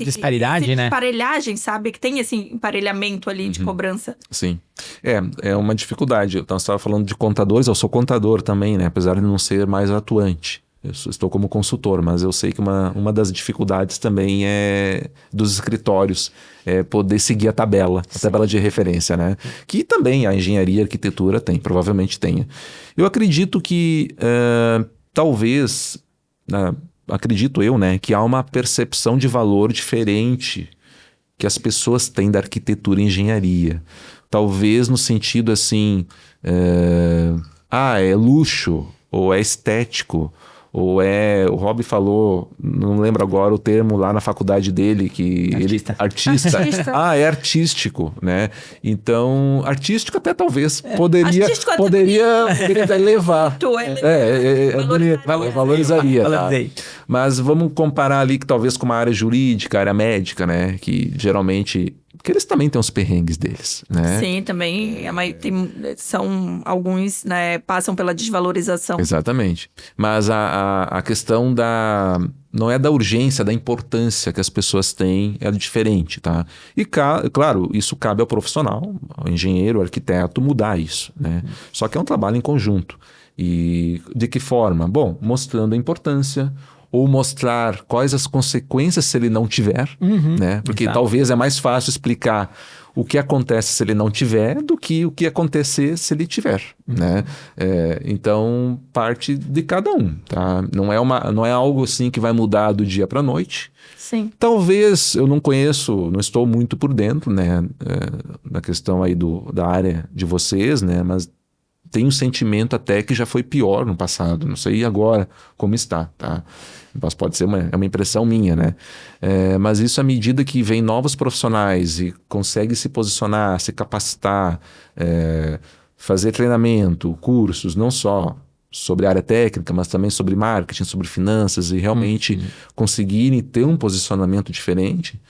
disparidade, né? Emparelhagem, sabe? Que tem esse emparelhamento ali de cobrança. Sim. É uma dificuldade. Então, você estava falando de contadores, eu sou contador também, né? Apesar de não ser mais atuante. Estou como consultor, mas eu sei que uma das dificuldades também é dos escritórios poder seguir a tabela de referência, né? Que também a engenharia e a arquitetura tem, provavelmente tenha. Eu acredito que talvez, acredito eu, né, que há uma percepção de valor diferente que as pessoas têm da arquitetura e engenharia. Talvez no sentido assim, é luxo, ou é estético, ou o Rob falou, não lembro agora o termo lá na faculdade dele, que artista. É artístico, né? Então, artístico até talvez poderia levar. Valorizaria. Tá? Mas vamos comparar ali que talvez com uma área jurídica, área médica, né? Que geralmente... Porque eles também têm os perrengues deles, né? Sim, também. São alguns, né, passam pela desvalorização. Exatamente. Mas a questão não é da urgência, da importância que as pessoas têm, é diferente, tá? E claro, isso cabe ao profissional, ao engenheiro, ao arquiteto, mudar isso, né? Só que é um trabalho em conjunto. E de que forma? Bom, mostrando a importância, ou mostrar quais as consequências se ele não tiver, né? Porque talvez é mais fácil explicar o que acontece se ele não tiver do que o que acontecer se ele tiver, né? Então, parte de cada um, tá? Não é algo assim que vai mudar do dia para a noite. Sim. Talvez, eu não conheço, não estou muito por dentro, né? Na questão aí da área de vocês, né? Mas tem um sentimento até que já foi pior no passado, não sei agora como está, tá? Mas pode ser uma impressão minha, né? Mas isso à medida que vem novos profissionais e consegue se posicionar, se capacitar, fazer treinamento, cursos, não só sobre a área técnica, mas também sobre marketing, sobre finanças e realmente conseguirem ter um posicionamento diferente,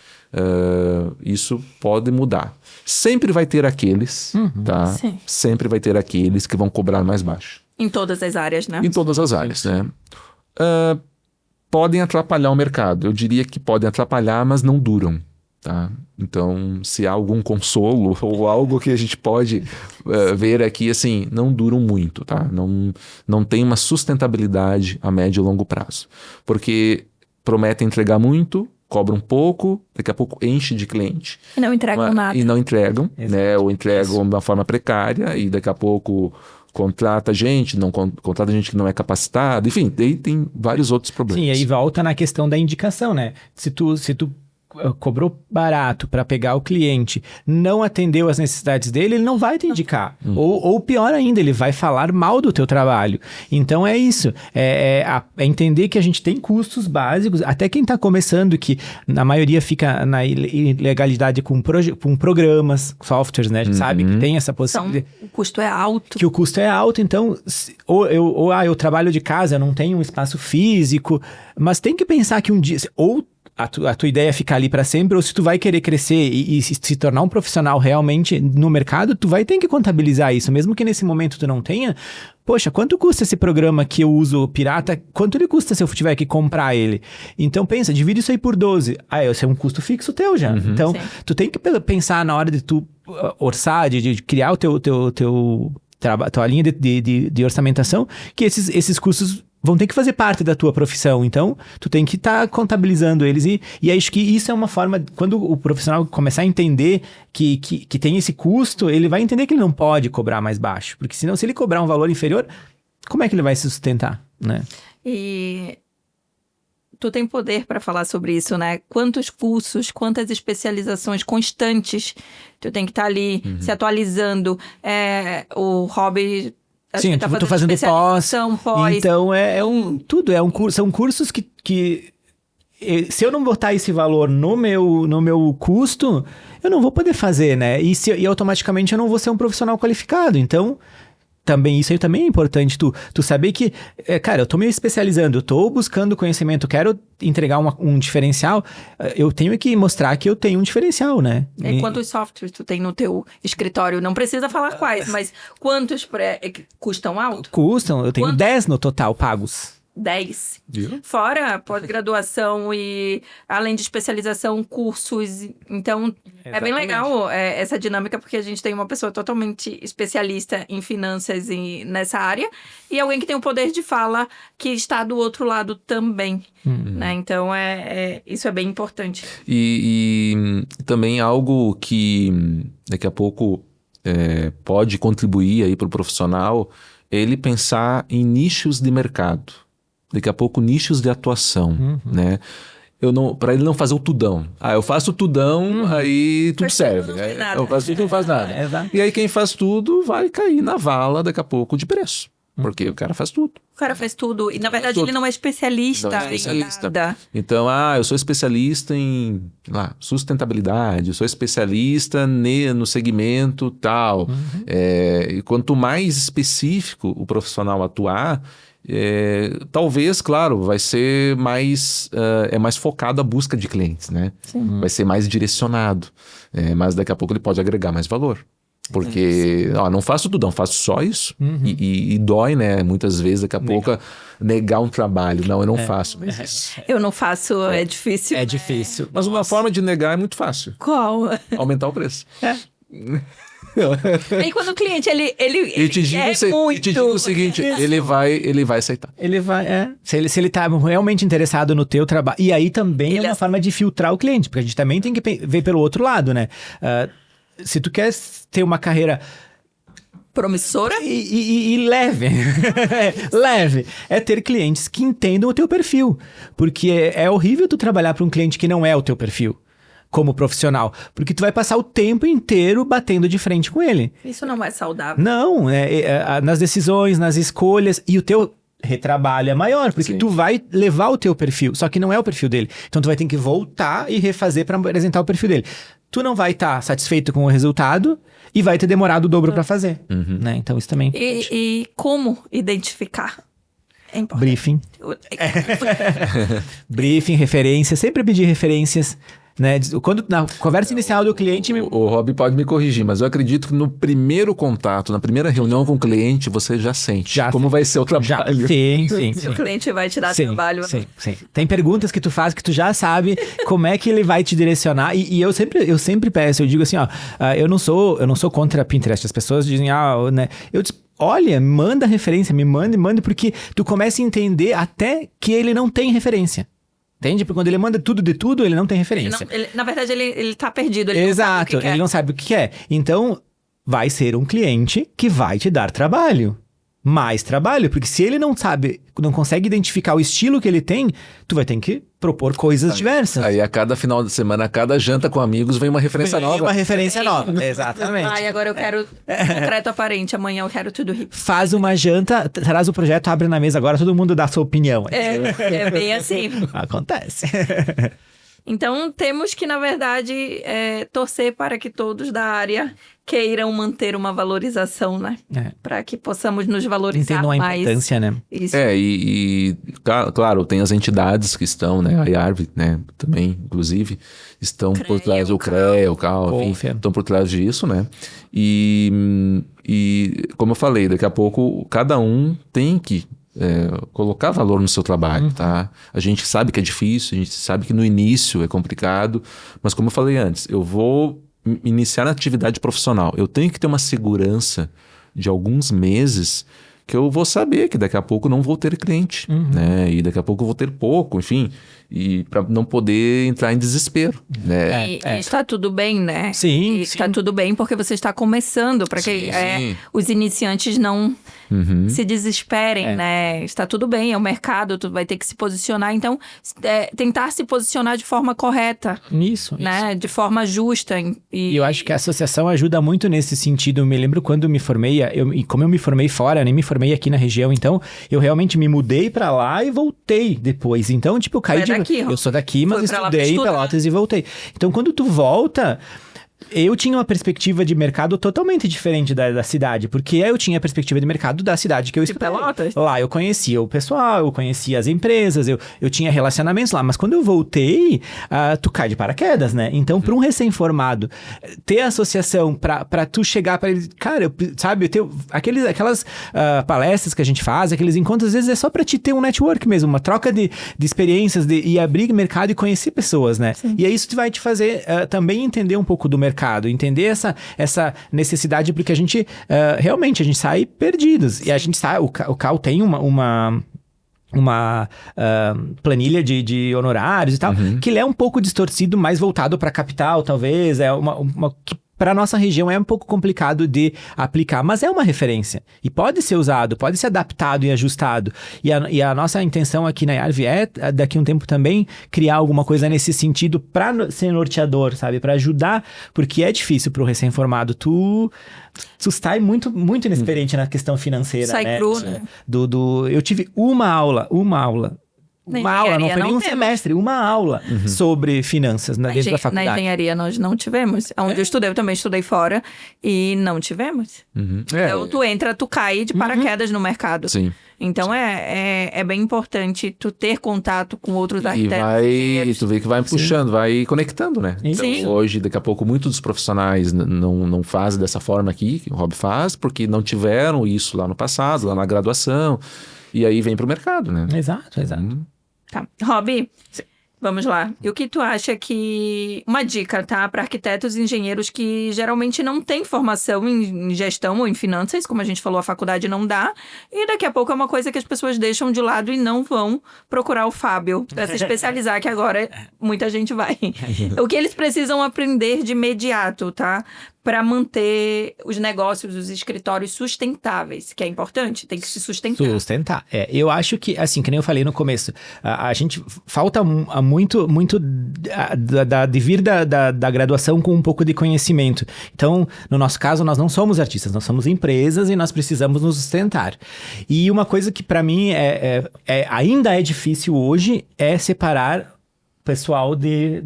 isso pode mudar. Sempre vai ter aqueles, tá? Sim. Sempre vai ter aqueles que vão cobrar mais baixo. Em todas as áreas, né? Em todas as áreas, né? Podem atrapalhar o mercado. Eu diria que podem atrapalhar, mas não duram, tá? Então, se há algum consolo ou algo que a gente pode ver aqui, assim, não duram muito, tá? Não tem uma sustentabilidade a médio e longo prazo. Porque prometem entregar muito, cobram pouco, daqui a pouco enche de cliente. E não entregam nada. E não entregam, né? Ou entregam de uma forma precária e daqui a pouco contrata gente, não contrata gente que não é capacitada, enfim, tem vários outros problemas. Sim, e aí volta na questão da indicação, né? Se tu cobrou barato para pegar o cliente, não atendeu as necessidades dele, ele não vai te indicar. Ou pior ainda, ele vai falar mal do teu trabalho. Então é isso. É entender que a gente tem custos básicos, até quem está começando, que na maioria fica na ilegalidade com programas, softwares, né? A gente sabe que tem essa possibilidade. Então, o custo é alto. Que o custo é alto, então, eu trabalho de casa, eu não tenho um espaço físico, mas tem que pensar que um dia, ou a tua ideia é ficar ali para sempre, ou se tu vai querer crescer e se tornar um profissional realmente no mercado, tu vai ter que contabilizar isso, mesmo que nesse momento tu não tenha. Poxa, quanto custa esse programa que eu uso pirata? Quanto ele custa se eu tiver que comprar ele? Então pensa, divide isso aí por 12. Esse é um custo fixo teu já. Então, sim, tu tem que pensar na hora de tu orçar, de criar o tua linha de orçamentação, que esses custos vão ter que fazer parte da tua profissão. Então, tu tem que estar contabilizando eles. E acho que isso é uma forma, quando o profissional começar a entender que tem esse custo, ele vai entender que ele não pode cobrar mais baixo. Porque senão, se ele cobrar um valor inferior, como é que ele vai se sustentar, né? E tu tem poder para falar sobre isso, né? Quantos cursos, quantas especializações constantes tu tem que estar ali se atualizando. O hobby... Sim, eu tô fazendo pós. Então, são cursos que se eu não botar esse valor no meu custo, eu não vou poder fazer, né? E automaticamente eu não vou ser um profissional qualificado. Então, também isso aí também é importante, tu saber que, cara, eu tô me especializando, eu tô buscando conhecimento, quero entregar um diferencial, eu tenho que mostrar que eu tenho um diferencial, né? E quantos softwares tu tem no teu escritório? Não precisa falar quais, mas quantos custam alto? Custam, eu tenho 10 no total pagos. 10. Viu? Fora pós-graduação e, além de especialização, cursos. Então, é bem legal essa dinâmica, porque a gente tem uma pessoa totalmente especialista em finanças e nessa área, e alguém que tem o poder de fala que está do outro lado também. Né? Então, isso é bem importante. E também algo que daqui a pouco pode contribuir aí para o profissional, ele pensar em nichos de mercado. Daqui a pouco, nichos de atuação, né? Para ele não fazer o tudão. Eu faço tudão, aí tudo serve. Tudo, não faz nada. Eu faço tudo, não faz nada. Exato. E aí quem faz tudo vai cair na vala daqui a pouco de preço. Porque o cara faz tudo. O cara faz tudo. E, na verdade, ele não é especialista, Não é especialista. em nada. Então, eu sou especialista em sustentabilidade, eu sou especialista no segmento tal. E quanto mais específico o profissional atuar, talvez, claro, vai ser mais focado a busca de clientes, né? Sim. Vai ser mais direcionado, mas daqui a pouco ele pode agregar mais valor. Porque, não faço tudo, não, faço só isso. E dói, né? Muitas vezes, daqui a pouco, negar um trabalho. Não, eu não faço. Mas isso. Eu não faço, é difícil. É difícil. Mas uma forma de negar é muito fácil. Qual? Aumentar o preço. E quando o cliente, ele E te digo, muito... te digo o seguinte, ele vai aceitar. Ele vai, Se ele tá realmente interessado no teu trabalho. E aí também é uma forma de filtrar o cliente, porque a gente também tem que ver pelo outro lado, né? Se tu quer ter uma carreira promissora e leve, leve, é ter clientes que entendam o teu perfil. Porque é horrível tu trabalhar para um cliente que não é o teu perfil como profissional, porque tu vai passar o tempo inteiro batendo de frente com ele. Isso não é saudável. Não, nas decisões, nas escolhas, e o teu retrabalho é maior, porque Sim. tu vai levar o teu perfil, só que não é o perfil dele. Então tu vai ter que voltar e refazer para apresentar o perfil dele. Tu não vai estar satisfeito com o resultado e vai ter demorado o dobro para fazer. Né? Então isso também... E como identificar? É importante. Briefing. Briefing, referências, sempre pedir referências. Né? Quando na conversa inicial do cliente... O Rob pode me corrigir, mas eu acredito que no primeiro contato, na primeira reunião com o cliente, você já sente como vai ser o trabalho. Sim. O cliente vai te dar trabalho. Sim. Tem perguntas que tu faz que tu já sabe como é que ele vai te direcionar. E eu sempre peço, eu digo assim, eu não sou contra Pinterest. As pessoas dizem, né? Eu disse, olha, manda referência, me manda, porque tu começa a entender até que ele não tem referência. Entende? Porque quando ele manda tudo de tudo, ele não tem referência. Na verdade, ele tá perdido. Ele Exato, não sabe o que ele não sabe o que quer. Então, vai ser um cliente que vai te dar trabalho. Mais trabalho, porque se ele não consegue identificar o estilo que ele tem, tu vai ter que propor coisas diversas. Aí a cada final de semana, a cada janta com amigos, vem uma referência nova. Uma referência nova, exatamente. E agora eu quero concreto aparente, amanhã eu quero tudo hippie. Faz uma janta, traz o projeto, abre na mesa agora, todo mundo dá a sua opinião. É bem assim. Acontece. Então, temos que, na verdade, torcer para que todos da área queiram manter uma valorização, né? Para que possamos nos valorizar Entendam a mais. importância, né? Isso. Claro, tem as entidades que estão, né? A IARV, né? Também, inclusive, estão por trás do CREA, o CAL, enfim, estão por trás disso, né? E como eu falei, daqui a pouco, cada um tem que colocar valor no seu trabalho, tá? A gente sabe que é difícil, a gente sabe que no início é complicado, mas como eu falei antes, eu vou iniciar na atividade profissional, eu tenho que ter uma segurança de alguns meses que eu vou saber que daqui a pouco não vou ter cliente, né? E daqui a pouco eu vou ter pouco, enfim, e para não poder entrar em desespero, né? E está tudo bem, né? Sim. Está tudo bem porque você está começando, para que os iniciantes não se desesperem, né? Está tudo bem, é o mercado, tu vai ter que se posicionar. Então, tentar se posicionar de forma correta. Isso. Né? De forma justa. E eu acho que a associação ajuda muito nesse sentido. Eu me lembro quando eu me formei, e como eu me formei fora, nem me formei aqui na região, então eu realmente me mudei pra lá e voltei depois. Então, tipo, eu caí daqui, eu sou daqui, mas foi pra lá pra estudei em estudar. Pelotas e voltei. Então, quando tu volta... Eu tinha uma perspectiva de mercado totalmente diferente da cidade, porque eu tinha a perspectiva de mercado da cidade que eu estudei. Pelotas? Lá eu conhecia o pessoal, eu conhecia as empresas, eu tinha relacionamentos lá, mas quando eu voltei, tu cai de paraquedas, né? Então, para um recém-formado, ter associação para tu chegar para ele, cara, sabe, aquelas palestras que a gente faz, aqueles encontros, às vezes é só para te ter um network mesmo, uma troca de experiências e abrir mercado e conhecer pessoas, né? Sim. E aí isso vai te fazer também entender um pouco do mercado, entender essa necessidade, porque a gente realmente, a gente sai perdidos. Sim. E a gente sai, o Cal tem uma planilha de honorários e tal, que ele é um pouco distorcido, mais voltado para capital, talvez, para nossa região é um pouco complicado de aplicar, mas é uma referência. E pode ser usado, pode ser adaptado e ajustado. E a nossa intenção aqui na IARV é, daqui a um tempo também, criar alguma coisa nesse sentido para ser norteador, sabe? Para ajudar, porque é difícil para o recém-formado. Tu sai muito, muito inexperiente na questão financeira, sai né? Cru, né? Eu tive uma aula, não foi nem um semestre, uma aula sobre finanças dentro da faculdade. Na engenharia nós não tivemos. Onde eu estudei, eu também estudei fora e não tivemos. Então tu cai de paraquedas no mercado. Sim. Então é bem importante tu ter contato com outros arquitetos. E tu vê que vai puxando, vai conectando, né? Então, hoje, daqui a pouco, muitos dos profissionais não fazem dessa forma aqui, que o Rob faz, porque não tiveram isso lá no passado, lá na graduação. E aí vem pro mercado, né? Exato. Tá. Rob, vamos lá. E o que tu acha que... Uma dica, tá? Para arquitetos e engenheiros que geralmente não têm formação em gestão ou em finanças, como a gente falou, a faculdade não dá. E daqui a pouco é uma coisa que as pessoas deixam de lado e não vão procurar o Fábio para se especializar, que agora muita gente vai. O que eles precisam aprender de imediato, tá? Para manter os negócios, os escritórios sustentáveis, que é importante, tem que se sustentar. Eu acho que, assim, que nem eu falei no começo, a gente falta muito de vir da graduação com um pouco de conhecimento. Então, no nosso caso, nós não somos artistas, nós somos empresas e nós precisamos nos sustentar. E uma coisa que para mim ainda é difícil hoje é separar pessoal de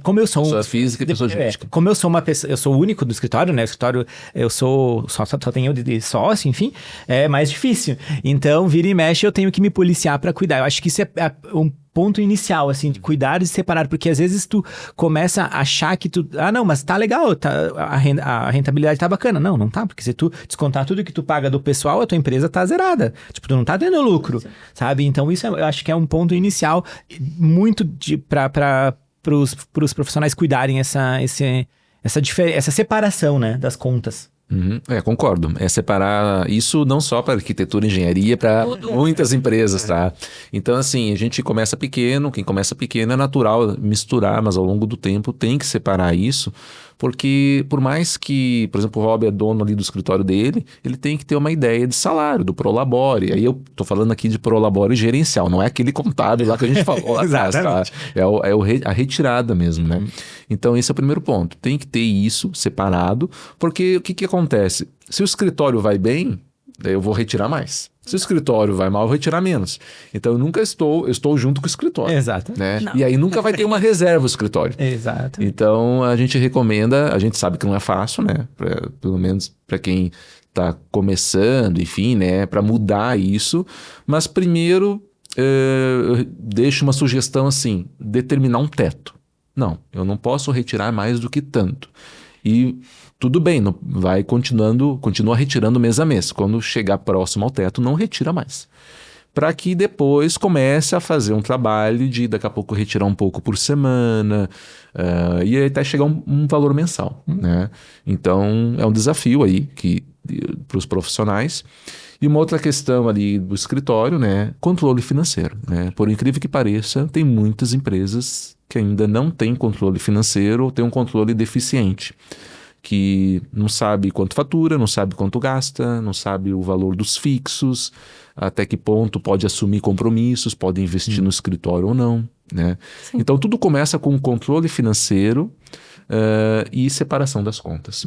como eu sou pessoa física e pessoa jurídica. Como eu sou uma pessoa, eu sou o único do escritório, né? O escritório eu só tenho de sócio, enfim, é mais difícil. Então, vira e mexe, eu tenho que me policiar para cuidar. Eu acho que isso é um ponto inicial, assim, de cuidar e separar, porque às vezes tu começa a achar que não, mas tá legal, a rentabilidade tá bacana. Não tá, porque se tu descontar tudo que tu paga do pessoal, a tua empresa tá zerada. Tipo, tu não tá tendo lucro, sabe? Então isso eu acho que é um ponto inicial muito para os profissionais cuidarem essa separação, né, das contas. Concordo. É separar isso não só para arquitetura e engenharia, para muitas empresas, tá? Então, assim, a gente começa pequeno, quem começa pequeno é natural misturar, mas ao longo do tempo tem que separar isso, porque por mais que, por exemplo, o Rob é dono ali do escritório dele, ele tem que ter uma ideia de salário, do Prolabore. Aí eu tô falando aqui de Prolabore gerencial, não é aquele contábil lá que a gente falou lá atrás, tá? A retirada mesmo, né? Então esse é o primeiro ponto, tem que ter isso separado, porque o que acontece? Se o escritório vai bem, daí eu vou retirar mais. Se o escritório vai mal, eu vou retirar menos. Então eu estou junto com o escritório. Exato. Né? E aí nunca vai ter uma reserva o escritório. Exato. Então a gente recomenda, a gente sabe que não é fácil, né? Pelo menos para quem está começando, enfim, né? Para mudar isso. Mas primeiro eu deixo uma sugestão assim, determinar um teto. Não, eu não posso retirar mais do que tanto. E tudo bem, continua retirando mês a mês. Quando chegar próximo ao teto, não retira mais. Para que depois comece a fazer um trabalho de daqui a pouco retirar um pouco por semana e até chegar um valor mensal. Né? Então é um desafio aí para os profissionais. E uma outra questão ali do escritório, né? Controle financeiro. Né? Por incrível que pareça, tem muitas empresas que ainda não têm controle financeiro ou têm um controle deficiente, que não sabe quanto fatura, não sabe quanto gasta, não sabe o valor dos fixos, até que ponto pode assumir compromissos, pode investir no escritório ou não. Né? Então tudo começa com controle financeiro e separação das contas.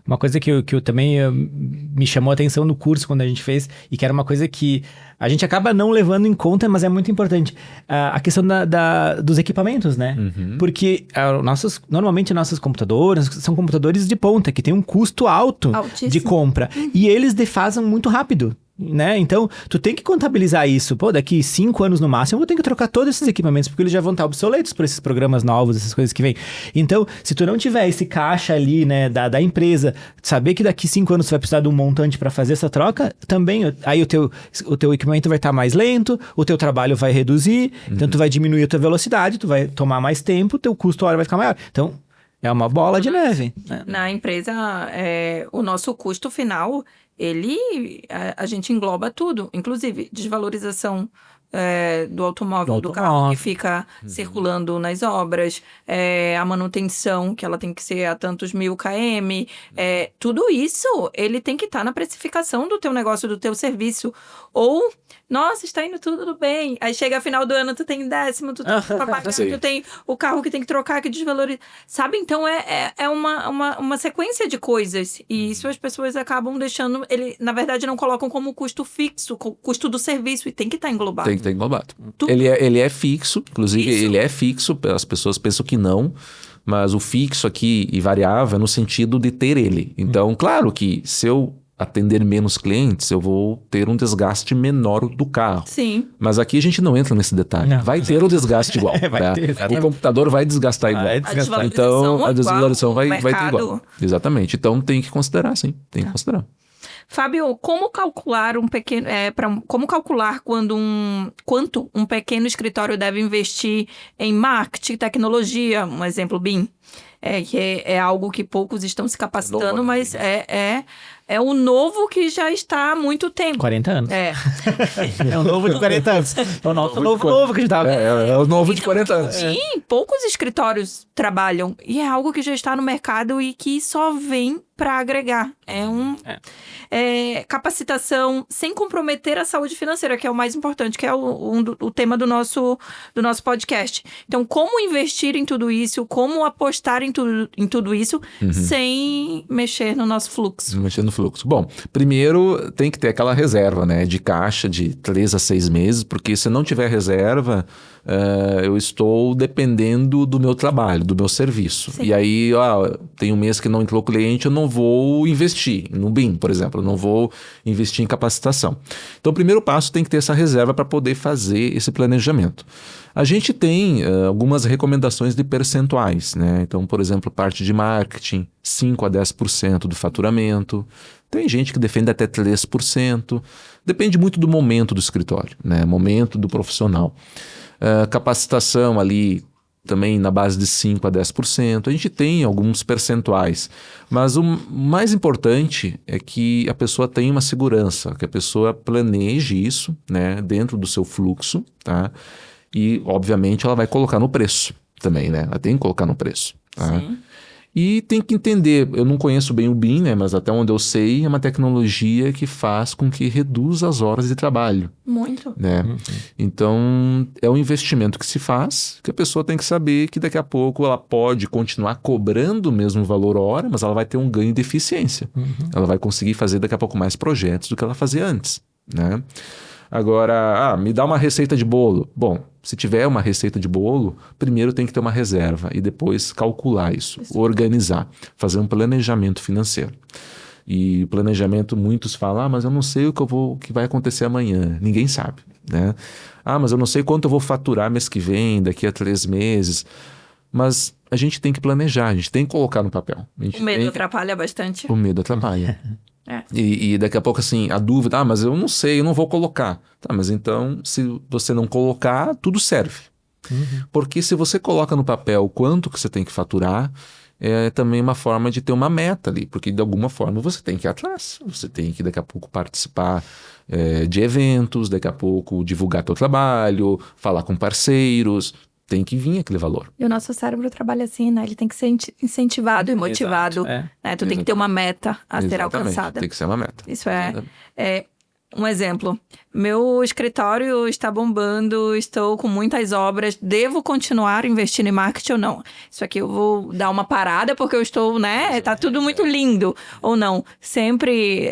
Uma coisa que eu também me chamou a atenção no curso quando a gente fez, e que era uma coisa que a gente acaba não levando em conta, mas é muito importante, a questão dos equipamentos, né? Porque normalmente nossos computadores são computadores de ponta, que tem um custo alto Altíssimo. de compra, e eles defasam muito rápido. Né? Então, tu tem que contabilizar isso. Pô, daqui 5 anos no máximo, eu vou ter que trocar todos esses equipamentos, porque eles já vão estar obsoletos por esses programas novos, essas coisas que vêm. Então, se tu não tiver esse caixa ali, né, da empresa, saber que daqui 5 anos tu vai precisar de um montante para fazer essa troca, também, aí o teu equipamento vai estar mais lento, o teu trabalho vai reduzir, então tu vai diminuir a tua velocidade, tu vai tomar mais tempo, teu custo hora vai ficar maior. Então, é uma bola de neve. Né? Na empresa, o nosso custo final, a gente engloba tudo, inclusive desvalorização do automóvel, do carro que fica circulando nas obras, a manutenção, que ela tem que ser a tantos 1000 km, tudo isso, ele tem que estar na precificação do teu negócio, do teu serviço, ou... Nossa, está indo tudo bem. Aí chega final do ano, tu tem 10º, tu tem pra pagar, tu tem o carro que tem que trocar, que desvaloriza. Sabe? Então, é uma sequência de coisas. E isso as pessoas acabam deixando... na verdade, não colocam como custo fixo, custo do serviço. E tem que estar englobado. Tem que estar englobado. Ele é fixo, inclusive, ele é fixo. As pessoas pensam que não. Mas o fixo aqui e variável é no sentido de ter ele. Então, claro que se eu atender menos clientes, eu vou ter um desgaste menor do carro. Sim. Mas aqui a gente não entra nesse detalhe. Não. Vai ter o desgaste igual. Vai ter, o computador vai desgastar igual. Então, a desvalorização vai ter igual. Exatamente. Então, tem que considerar, sim. Tem que considerar. Fábio, como calcular como calcular quanto um pequeno escritório deve investir em marketing, tecnologia, um exemplo BIM? Que é algo que poucos estão se capacitando, mas é o novo que já está há muito tempo. 40 anos. É o novo de 40 anos. É o nosso novo que a gente tava... É o novo de 40 anos. Sim, poucos escritórios trabalham. E é algo que já está no mercado e que só vem para agregar. Capacitação sem comprometer a saúde financeira, que é o mais importante, que é o tema do nosso podcast. Então, como investir em tudo isso, como apostar em tudo isso, sem mexer no nosso fluxo. Mexer no fluxo. Bom, primeiro tem que ter aquela reserva, né, de caixa de 3 a 6 meses, porque se não tiver reserva, eu estou dependendo do meu trabalho, do meu serviço. Sim. E aí, tem um mês que não entrou cliente, eu não vou investir no BIM, por exemplo, eu não vou investir em capacitação. Então, o primeiro passo tem que ter essa reserva para poder fazer esse planejamento. A gente tem algumas recomendações de percentuais, né? Então, por exemplo, parte de marketing, 5 a 10% do faturamento. Tem gente que defende até 3%. Depende muito do momento do escritório, né? Momento do profissional. Capacitação ali também na base de 5 a 10%. A gente tem alguns percentuais, mas o mais importante é que a pessoa tenha uma segurança, que a pessoa planeje isso, né, dentro do seu fluxo, tá? E, obviamente, ela vai colocar no preço também, né? Ela tem que colocar no preço, tá? Sim. E tem que entender, eu não conheço bem o BIM, né? Mas até onde eu sei, é uma tecnologia que faz com que reduza as horas de trabalho. Muito. Né? Então, é um investimento que se faz, que a pessoa tem que saber que daqui a pouco ela pode continuar cobrando o mesmo valor hora, mas ela vai ter um ganho de eficiência. Ela vai conseguir fazer daqui a pouco mais projetos do que ela fazia antes, né? Agora, me dá uma receita de bolo. Bom, se tiver uma receita de bolo, primeiro tem que ter uma reserva e depois calcular isso, organizar, fazer um planejamento financeiro. E planejamento, muitos falam, mas eu não sei o que vai acontecer amanhã. Ninguém sabe, né? Mas eu não sei quanto eu vou faturar mês que vem, daqui a 3 meses. Mas a gente tem que planejar, a gente tem que colocar no papel. O medo atrapalha bastante. O medo atrapalha. E daqui a pouco, assim, a dúvida, mas eu não sei, eu não vou colocar. Tá, mas então, se você não colocar, tudo serve. Porque se você coloca no papel quanto que você tem que faturar, é também uma forma de ter uma meta ali, porque de alguma forma você tem que ir atrás. Você tem que daqui a pouco participar de eventos, daqui a pouco divulgar teu trabalho, falar com parceiros. Tem que vir aquele valor. E o nosso cérebro trabalha assim, né? Ele tem que ser incentivado e motivado. Né? Tu tem que ter uma meta a ser alcançada. Tem que ser uma meta. Isso Um exemplo, meu escritório está bombando, estou com muitas obras, devo continuar investindo em marketing ou não? Isso aqui eu vou dar uma parada porque eu estou, né, tá tudo muito lindo, ou não? Sempre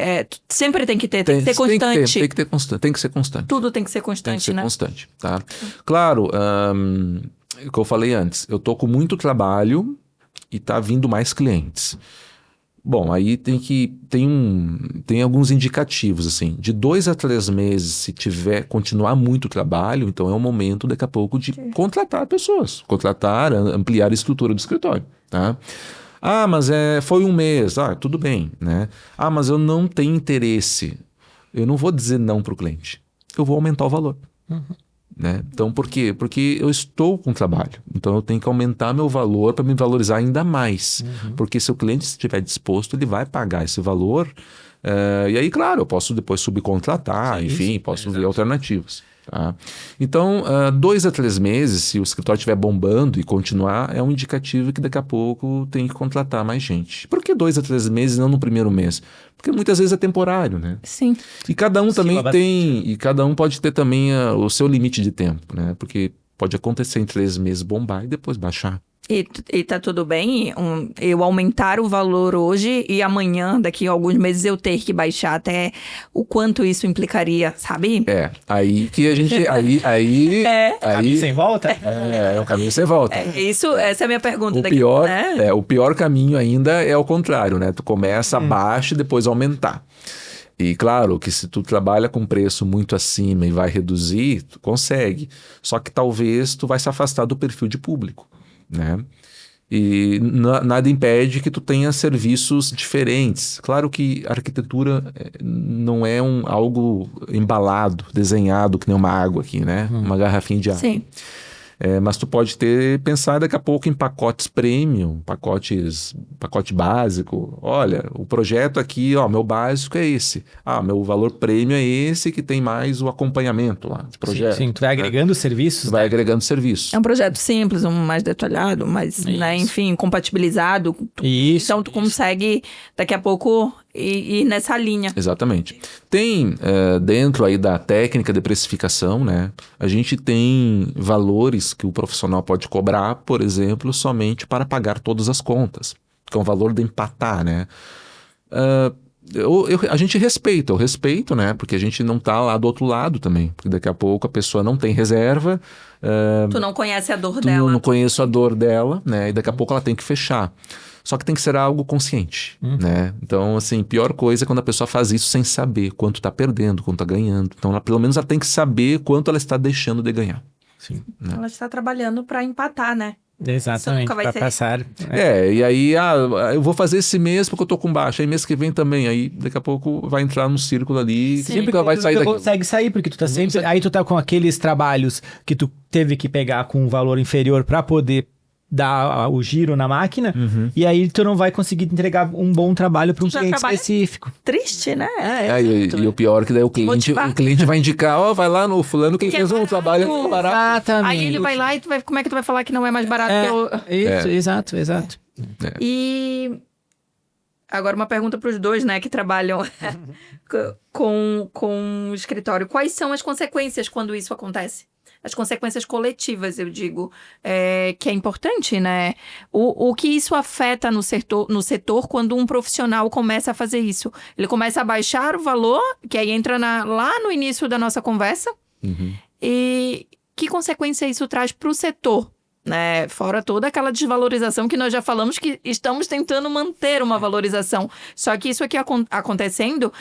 tem que ter, tem que ser constante. Tem que ter constante, tem que ser constante. Tudo tem que ser Tem que constante, ser né? constante, tá? Claro, o que eu falei antes, eu tô com muito trabalho e tá vindo mais clientes. Bom, aí tem alguns indicativos, assim, de 2 a 3 meses, se continuar muito trabalho, então é o momento daqui a pouco de contratar pessoas, ampliar a estrutura do escritório, tá? Ah, mas foi 1 mês, tudo bem, né? Ah, mas eu não tenho interesse, eu não vou dizer não para o cliente, eu vou aumentar o valor. Né? Então, por quê? Porque eu estou com trabalho. Então, eu tenho que aumentar meu valor para me valorizar ainda mais. Porque se o cliente estiver disposto, ele vai pagar esse valor. E aí, claro, eu posso depois subcontratar, enfim, posso ver alternativas. Tá? Então, 2 a 3 meses, se o escritório estiver bombando e continuar, é um indicativo que daqui a pouco tem que contratar mais gente. Por que 2 a 3 meses e não no primeiro mês? Porque muitas vezes é temporário, né? Sim. E cada um cada um pode ter também o seu limite de tempo, né? Porque pode acontecer em 3 meses bombar e depois baixar. E tá tudo bem eu aumentar o valor hoje e amanhã, daqui a alguns meses, eu ter que baixar até o quanto isso implicaria, sabe? Aí que a gente... Aí Caminho sem volta? É o caminho sem volta. Essa é a minha pergunta. O pior caminho ainda é o contrário, né? Tu começa abaixo e depois aumentar. E claro que se tu trabalha com preço muito acima e vai reduzir, tu consegue. Só que talvez tu vai se afastar do perfil de público, né? E nada impede que tu tenha serviços diferentes. Claro que a arquitetura não é algo embalado, desenhado que nem uma água aqui, né? Uma garrafinha de água. Sim. Mas tu pode pensar daqui a pouco em pacotes premium, pacote básico. Olha, o projeto aqui, meu básico é esse. Meu valor premium é esse que tem mais o acompanhamento lá de projeto. Sim, tu vai agregando serviços. Tu vai agregando serviços. É um projeto simples, mais detalhado, mas, né, enfim, compatibilizado. Isso. Então tu consegue, daqui a pouco, ir nessa linha. Exatamente. Tem, dentro aí da técnica de precificação, né, a gente tem valores que o profissional pode cobrar, por exemplo, somente para pagar todas as contas, que é um valor de empatar, né? A gente respeita, eu respeito, né? Porque a gente não está lá do outro lado também, porque daqui a pouco a pessoa não tem reserva. Tu não conhece a dor dela. Não conheço a dor dela, né? E daqui a pouco ela tem que fechar. Só que tem que ser algo consciente, né? Então, assim, pior coisa é quando a pessoa faz isso sem saber quanto está perdendo, quanto está ganhando. Então, pelo menos ela tem que saber quanto ela está deixando de ganhar. Sim. Né? Ela está trabalhando para empatar, né? Exatamente, para passar. E aí, eu vou fazer esse mês porque eu tô com baixa, aí mês que vem também, aí daqui a pouco vai entrar num círculo ali, sempre que ela vai sair daqui. Tu consegue sair, porque tu tá sempre... Aí tu tá com aqueles trabalhos que tu teve que pegar com um valor inferior para poder dar o giro na máquina, e aí tu não vai conseguir entregar um bom trabalho para um cliente específico. Triste, né? E o pior é que daí o cliente vai indicar, vai lá no fulano que fez um trabalho barato. Exatamente. Aí ele vai lá e como é que tu vai falar que não é mais barato que eu... Isso, exato. E agora uma pergunta para os dois, né, que trabalham com o escritório. Quais são as consequências quando isso acontece? As consequências coletivas, eu digo, que é importante, né? O que isso afeta no setor quando um profissional começa a fazer isso? Ele começa a baixar o valor, que aí entra lá no início da nossa conversa. E que consequência isso traz para o setor? Né? Fora toda aquela desvalorização que nós já falamos que estamos tentando manter uma valorização. Só que isso aqui acontecendo,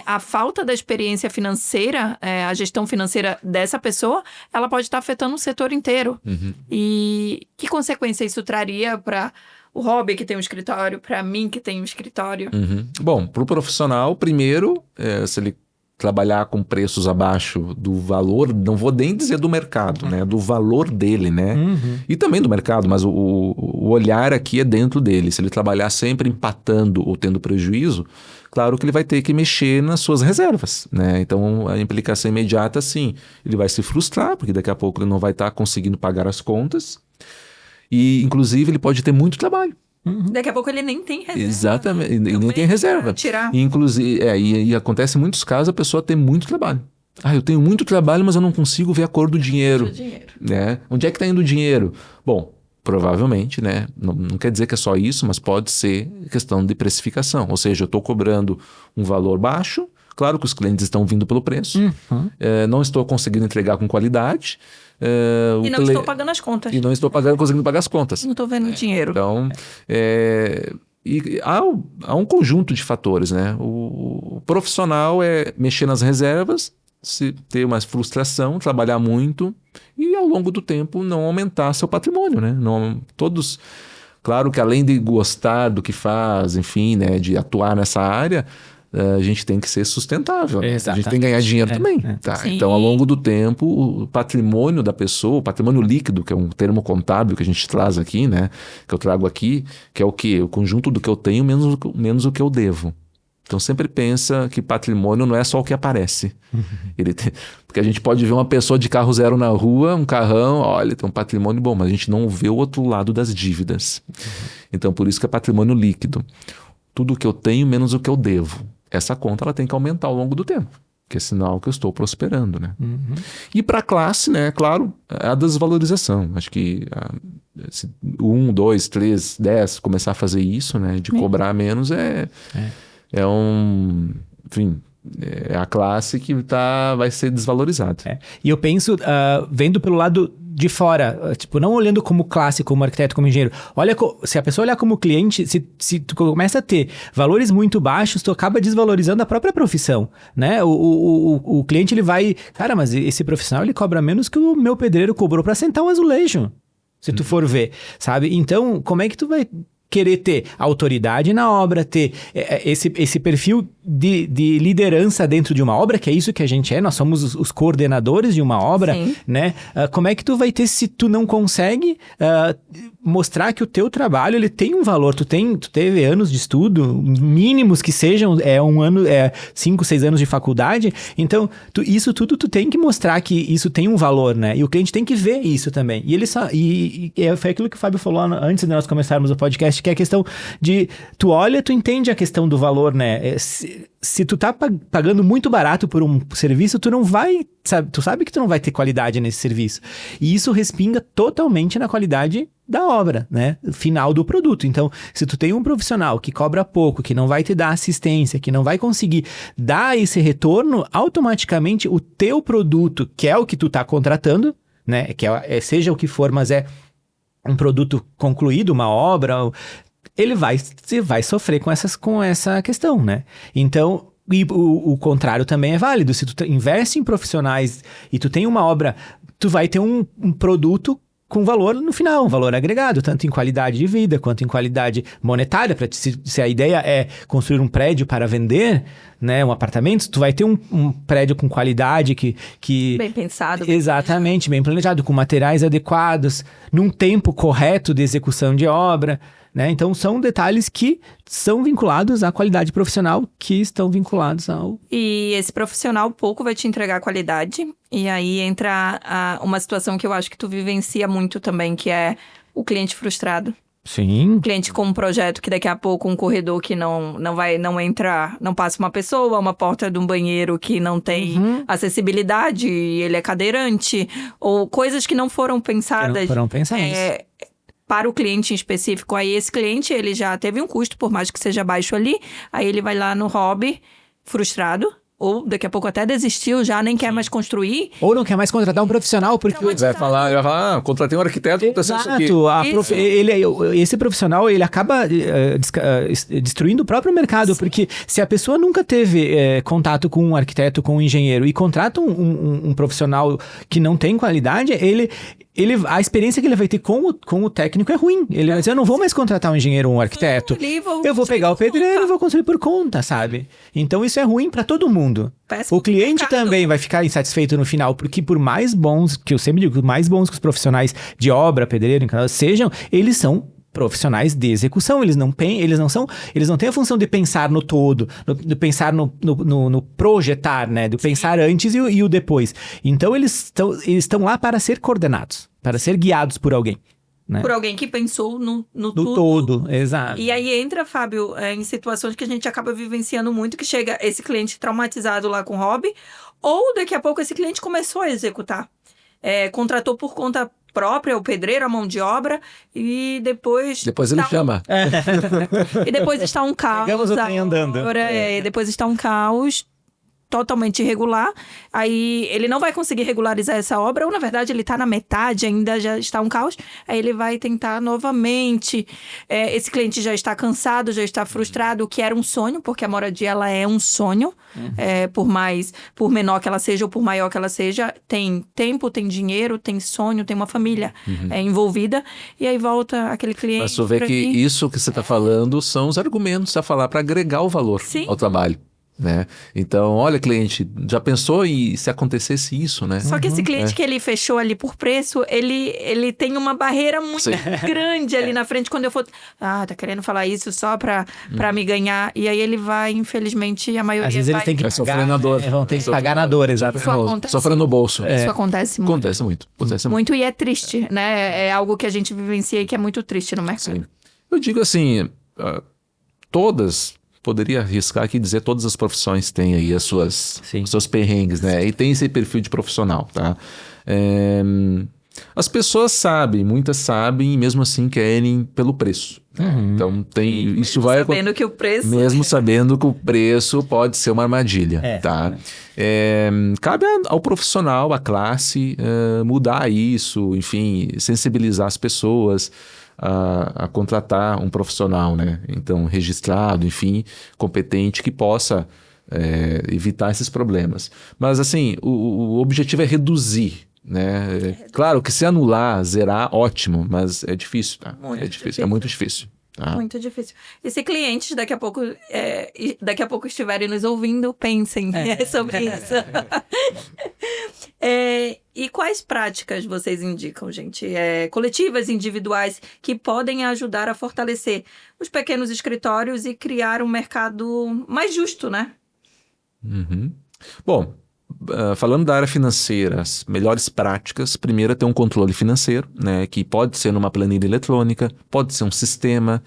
a falta da experiência financeira, a gestão financeira dessa pessoa, ela pode estar afetando o setor inteiro. E que consequência isso traria para o Rob que tem um escritório, para mim que tem um escritório? Bom, para o profissional, primeiro, se ele trabalhar com preços abaixo do valor, não vou nem dizer do mercado, né? Do valor dele, né? E também do mercado, mas o olhar aqui é dentro dele. Se ele trabalhar sempre empatando ou tendo prejuízo, claro que ele vai ter que mexer nas suas reservas, né? Então, a implicação imediata, sim, ele vai se frustrar, porque daqui a pouco ele não vai estar conseguindo pagar as contas e, inclusive, ele pode ter muito trabalho. Daqui a pouco ele nem tem reserva. Exatamente, e nem Também tem reserva. pra tirar. Inclusive, e acontece em muitos casos a pessoa tem muito trabalho. Eu tenho muito trabalho, mas eu não consigo ver a cor do dinheiro. Né? Onde é que está indo o dinheiro? Bom, provavelmente, né? Não quer dizer que é só isso, mas pode ser questão de precificação. Ou seja, eu estou cobrando um valor baixo, claro que os clientes estão vindo pelo preço, não estou conseguindo entregar com qualidade. E não estou pagando as contas. E não estou conseguindo pagar as contas. Não estou vendo dinheiro. Então, e há um conjunto de fatores, né? O profissional é mexer nas reservas, se ter uma frustração, trabalhar muito e ao longo do tempo não aumentar seu patrimônio, né? Claro que além de gostar do que faz, enfim, né, de atuar nessa área, a gente tem que ser sustentável. Né? A gente tem que ganhar dinheiro também. Tá? Então, ao longo do tempo, o patrimônio da pessoa, o patrimônio líquido, que é um termo contábil que a gente traz aqui, né? Que eu trago aqui, que é o quê? O conjunto do que eu tenho menos o que eu devo. Então, sempre pensa que patrimônio não é só o que aparece. Porque a gente pode ver uma pessoa de carro zero na rua, um carrão, olha, tem um patrimônio bom, mas a gente não vê o outro lado das dívidas. Então, por isso que é patrimônio líquido. Tudo o que eu tenho menos o que eu devo. Essa conta ela tem que aumentar ao longo do tempo, que é sinal que eu estou prosperando, né? E para a classe, né, claro, a desvalorização. Acho que 1, 2, 3, 10 começar a fazer isso, né, de cobrar menos enfim, é a classe que vai ser desvalorizada. E eu penso, vendo pelo lado de fora, tipo, não olhando como classe, como arquiteto, como engenheiro. Se a pessoa olhar como cliente, se tu começa a ter valores muito baixos, tu acaba desvalorizando a própria profissão, né? O cliente, ele vai... Cara, mas esse profissional, ele cobra menos que o meu pedreiro cobrou para sentar um azulejo, se tu for ver, sabe? Então, como é que tu vai querer ter autoridade na obra, ter esse perfil de liderança dentro de uma obra, que é isso que a gente é, nós somos os coordenadores de uma obra, né? Como é que tu vai ter se tu não consegue mostrar que o teu trabalho, ele tem um valor, tu teve anos de estudo, mínimos que sejam, 5, 6 anos de faculdade, então isso tudo tu tem que mostrar que isso tem um valor, né? E o cliente tem que ver isso também. Foi aquilo que o Fábio falou antes de nós começarmos o podcast, que é a questão de, tu olha, tu entende a questão do valor, né? Se tu tá pagando muito barato por um serviço, tu não vai, tu sabe que tu não vai ter qualidade nesse serviço. E isso respinga totalmente na qualidade da obra, né? Final do produto. Então, se tu tem um profissional que cobra pouco, que não vai te dar assistência, que não vai conseguir dar esse retorno, automaticamente o teu produto, que é o que tu tá contratando, né? Que seja o que for, mas é um produto concluído, uma obra, ele vai sofrer com essa questão, né? Então, e o contrário também é válido. Se tu investe em profissionais e tu tem uma obra, tu vai ter um produto com valor no final, um valor agregado, tanto em qualidade de vida quanto em qualidade monetária. Se a ideia é construir um prédio para vender, né, um apartamento, tu vai ter um prédio com qualidade que bem pensado. Exatamente, bem planejado, com materiais adequados, num tempo correto de execução de obra, né? Então, são detalhes que são vinculados à qualidade profissional, que estão vinculados ao... E esse profissional pouco vai te entregar qualidade. E aí entra uma situação que eu acho que tu vivencia muito também, que é o cliente frustrado. Sim. O cliente com um projeto que daqui a pouco um corredor que não entra, não passa uma pessoa, uma porta de um banheiro que não tem acessibilidade, ele é cadeirante, ou coisas que não foram pensadas. Que não foram pensadas. Para o cliente em específico. Aí esse cliente, ele já teve um custo, por mais que seja baixo ali, aí ele vai lá no hobby frustrado, ou daqui a pouco até desistiu, já nem quer mais construir. Ou não quer mais contratar um profissional, porque... Ele vai falar, contratei um arquiteto, aconteceu isso aqui. Esse profissional, ele acaba destruindo o próprio mercado, porque se a pessoa nunca teve contato com um arquiteto, com um engenheiro, e contrata um profissional que não tem qualidade, a experiência que ele vai ter com o técnico é ruim. Ele vai dizer, eu não vou mais contratar um engenheiro ou um arquiteto. Eu vou pegar o pedreiro e vou construir por conta, sabe? Então isso é ruim para todo mundo. O cliente também vai ficar insatisfeito no final, porque por mais bons, que eu sempre digo, mais bons que os profissionais de obra, pedreiro, sejam, eles são profissionais de execução, eles não têm a função de pensar no todo, de pensar no projetar, né? De pensar antes e o depois. Então eles estão lá para ser coordenados, para ser guiados por alguém. né? Por alguém que pensou no Do tudo. todo, exato. E aí entra, Fábio, em situações que a gente acaba vivenciando muito, que chega esse cliente traumatizado lá com o hobby, ou daqui a pouco esse cliente começou a executar. Contratou por conta própria o pedreiro, a mão de obra, e depois... Depois ele chama. E depois está um caos. Pegamos o trem andando. E depois está um caos totalmente irregular, aí ele não vai conseguir regularizar essa obra, ou na verdade ele está na metade, ainda já está um caos, aí ele vai tentar novamente, esse cliente já está cansado, já está frustrado, o que era um sonho, porque a moradia ela é um sonho, por menor que ela seja ou por maior que ela seja, tem tempo, tem dinheiro, tem sonho, tem uma família envolvida, e aí volta aquele cliente. Mas tu vê que isso que você está falando são os argumentos a falar para agregar o valor ao trabalho. Né? Então, olha, cliente, já pensou se acontecesse isso, né? Só que esse cliente que ele fechou ali por preço, ele tem uma barreira muito grande ali na frente. Quando eu for... tá querendo falar isso só pra me ganhar. E aí ele vai, infelizmente, a maioria Às vezes vai... eles têm que sofrer na dor. Vão ter que pagar na dor, exato. Sofrendo no bolso. Isso acontece muito. Acontece muito. Muito, e é triste, né? É algo que a gente vivencia e que é muito triste no mercado. Sim. Eu digo assim, poderia arriscar aqui dizer todas as profissões têm aí os seus perrengues, né? E tem esse perfil de profissional, tá? As pessoas sabem, muitas sabem, e mesmo assim querem pelo preço. Então tem isso vai sabendo que o preço... Mesmo sabendo que o preço pode ser uma armadilha, tá? Cabe ao profissional, à classe, mudar isso, enfim, sensibilizar as pessoas a contratar um profissional, né? Então, registrado, enfim, competente, que possa evitar esses problemas. Mas, assim, o objetivo é reduzir, né? Claro que se anular, zerar, ótimo, mas é difícil, tá? É muito difícil. Tá? Muito difícil. E se clientes daqui a pouco estiverem nos ouvindo, pensem sobre isso. E quais práticas vocês indicam, gente? Coletivas, individuais, que podem ajudar a fortalecer os pequenos escritórios e criar um mercado mais justo, né? Bom, falando da área financeira, as melhores práticas, primeiro é ter um controle financeiro, né? Que pode ser numa planilha eletrônica, pode ser um sistema.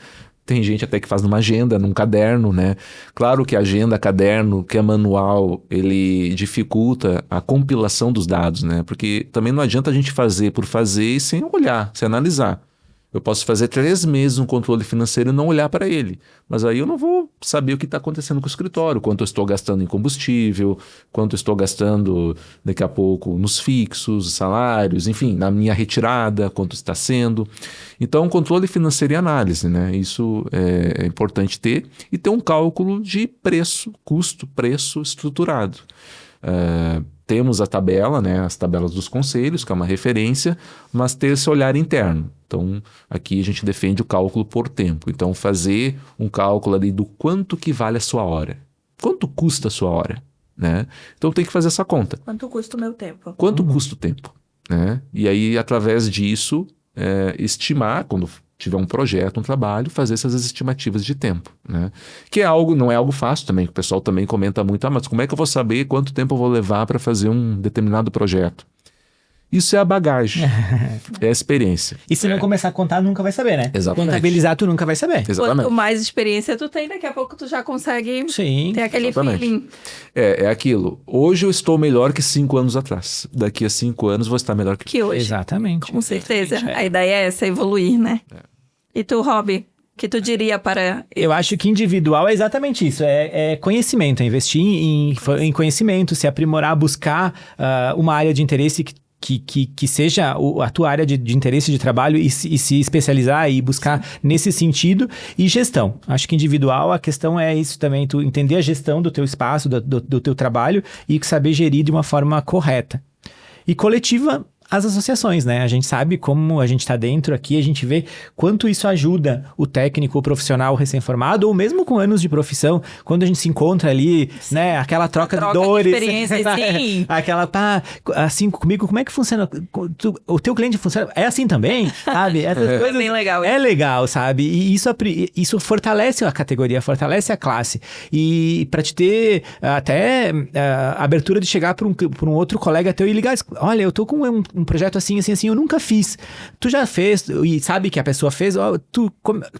Tem gente até que faz numa agenda, num caderno, né? Claro que a agenda, caderno, que é manual, ele dificulta a compilação dos dados, né? Porque também não adianta a gente fazer por fazer e sem olhar, sem analisar. Eu posso fazer 3 meses um controle financeiro e não olhar para ele. Mas aí eu não vou saber o que está acontecendo com o escritório, quanto eu estou gastando em combustível, quanto eu estou gastando daqui a pouco nos fixos, salários, enfim, na minha retirada, quanto está sendo. Então, controle financeiro e análise, né? Isso é importante ter. E ter um cálculo de preço, custo, preço estruturado. Temos a tabela, né, as tabelas dos conselhos, que é uma referência, mas ter esse olhar interno. Então, aqui a gente defende o cálculo por tempo. Então, fazer um cálculo ali do quanto que vale a sua hora. Quanto custa a sua hora, né? Então, tem que fazer essa conta. Quanto custa o meu tempo? Quanto custa o tempo, né? E aí, através disso, estimar, quando tiver um projeto, um trabalho, fazer essas estimativas de tempo, né? Que não é algo fácil também, que o pessoal também comenta muito, mas como é que eu vou saber quanto tempo eu vou levar para fazer um determinado projeto? Isso é a bagagem, é a experiência. E se não começar a contar, nunca vai saber, né? Exatamente. Contabilizar, tu nunca vai saber. Exatamente. Quanto mais experiência tu tem, daqui a pouco tu já consegue ter aquele feeling. É aquilo. Hoje eu estou melhor que 5 anos atrás. Daqui a 5 anos vou estar melhor que hoje. Exatamente. Com certeza. A ideia é essa, evoluir, né? E tu, Rob, o que tu diria para... Eu acho que individual é exatamente isso, é conhecimento, é investir em conhecimento, se aprimorar, buscar uma área de interesse que seja a tua área de interesse de trabalho e se especializar e buscar nesse sentido. E gestão. Acho que individual a questão é isso também, tu entender a gestão do teu espaço, do teu trabalho e saber gerir de uma forma correta. E coletiva, as associações, né? A gente sabe como a gente está dentro aqui, a gente vê quanto isso ajuda o técnico, o profissional recém-formado, ou mesmo com anos de profissão, quando a gente se encontra ali, né? Aquela troca de dores. De experiência, sim. Aquela, assim, comigo, como é que funciona? O teu cliente funciona? É assim também, sabe? Essas coisas, é bem legal. É legal, sabe? E isso fortalece a categoria, fortalece a classe. E para te ter até a abertura de chegar para um outro colega teu e ligar, olha, eu tô com um projeto assim, eu nunca fiz. Tu já fez e sabe que a pessoa fez, tu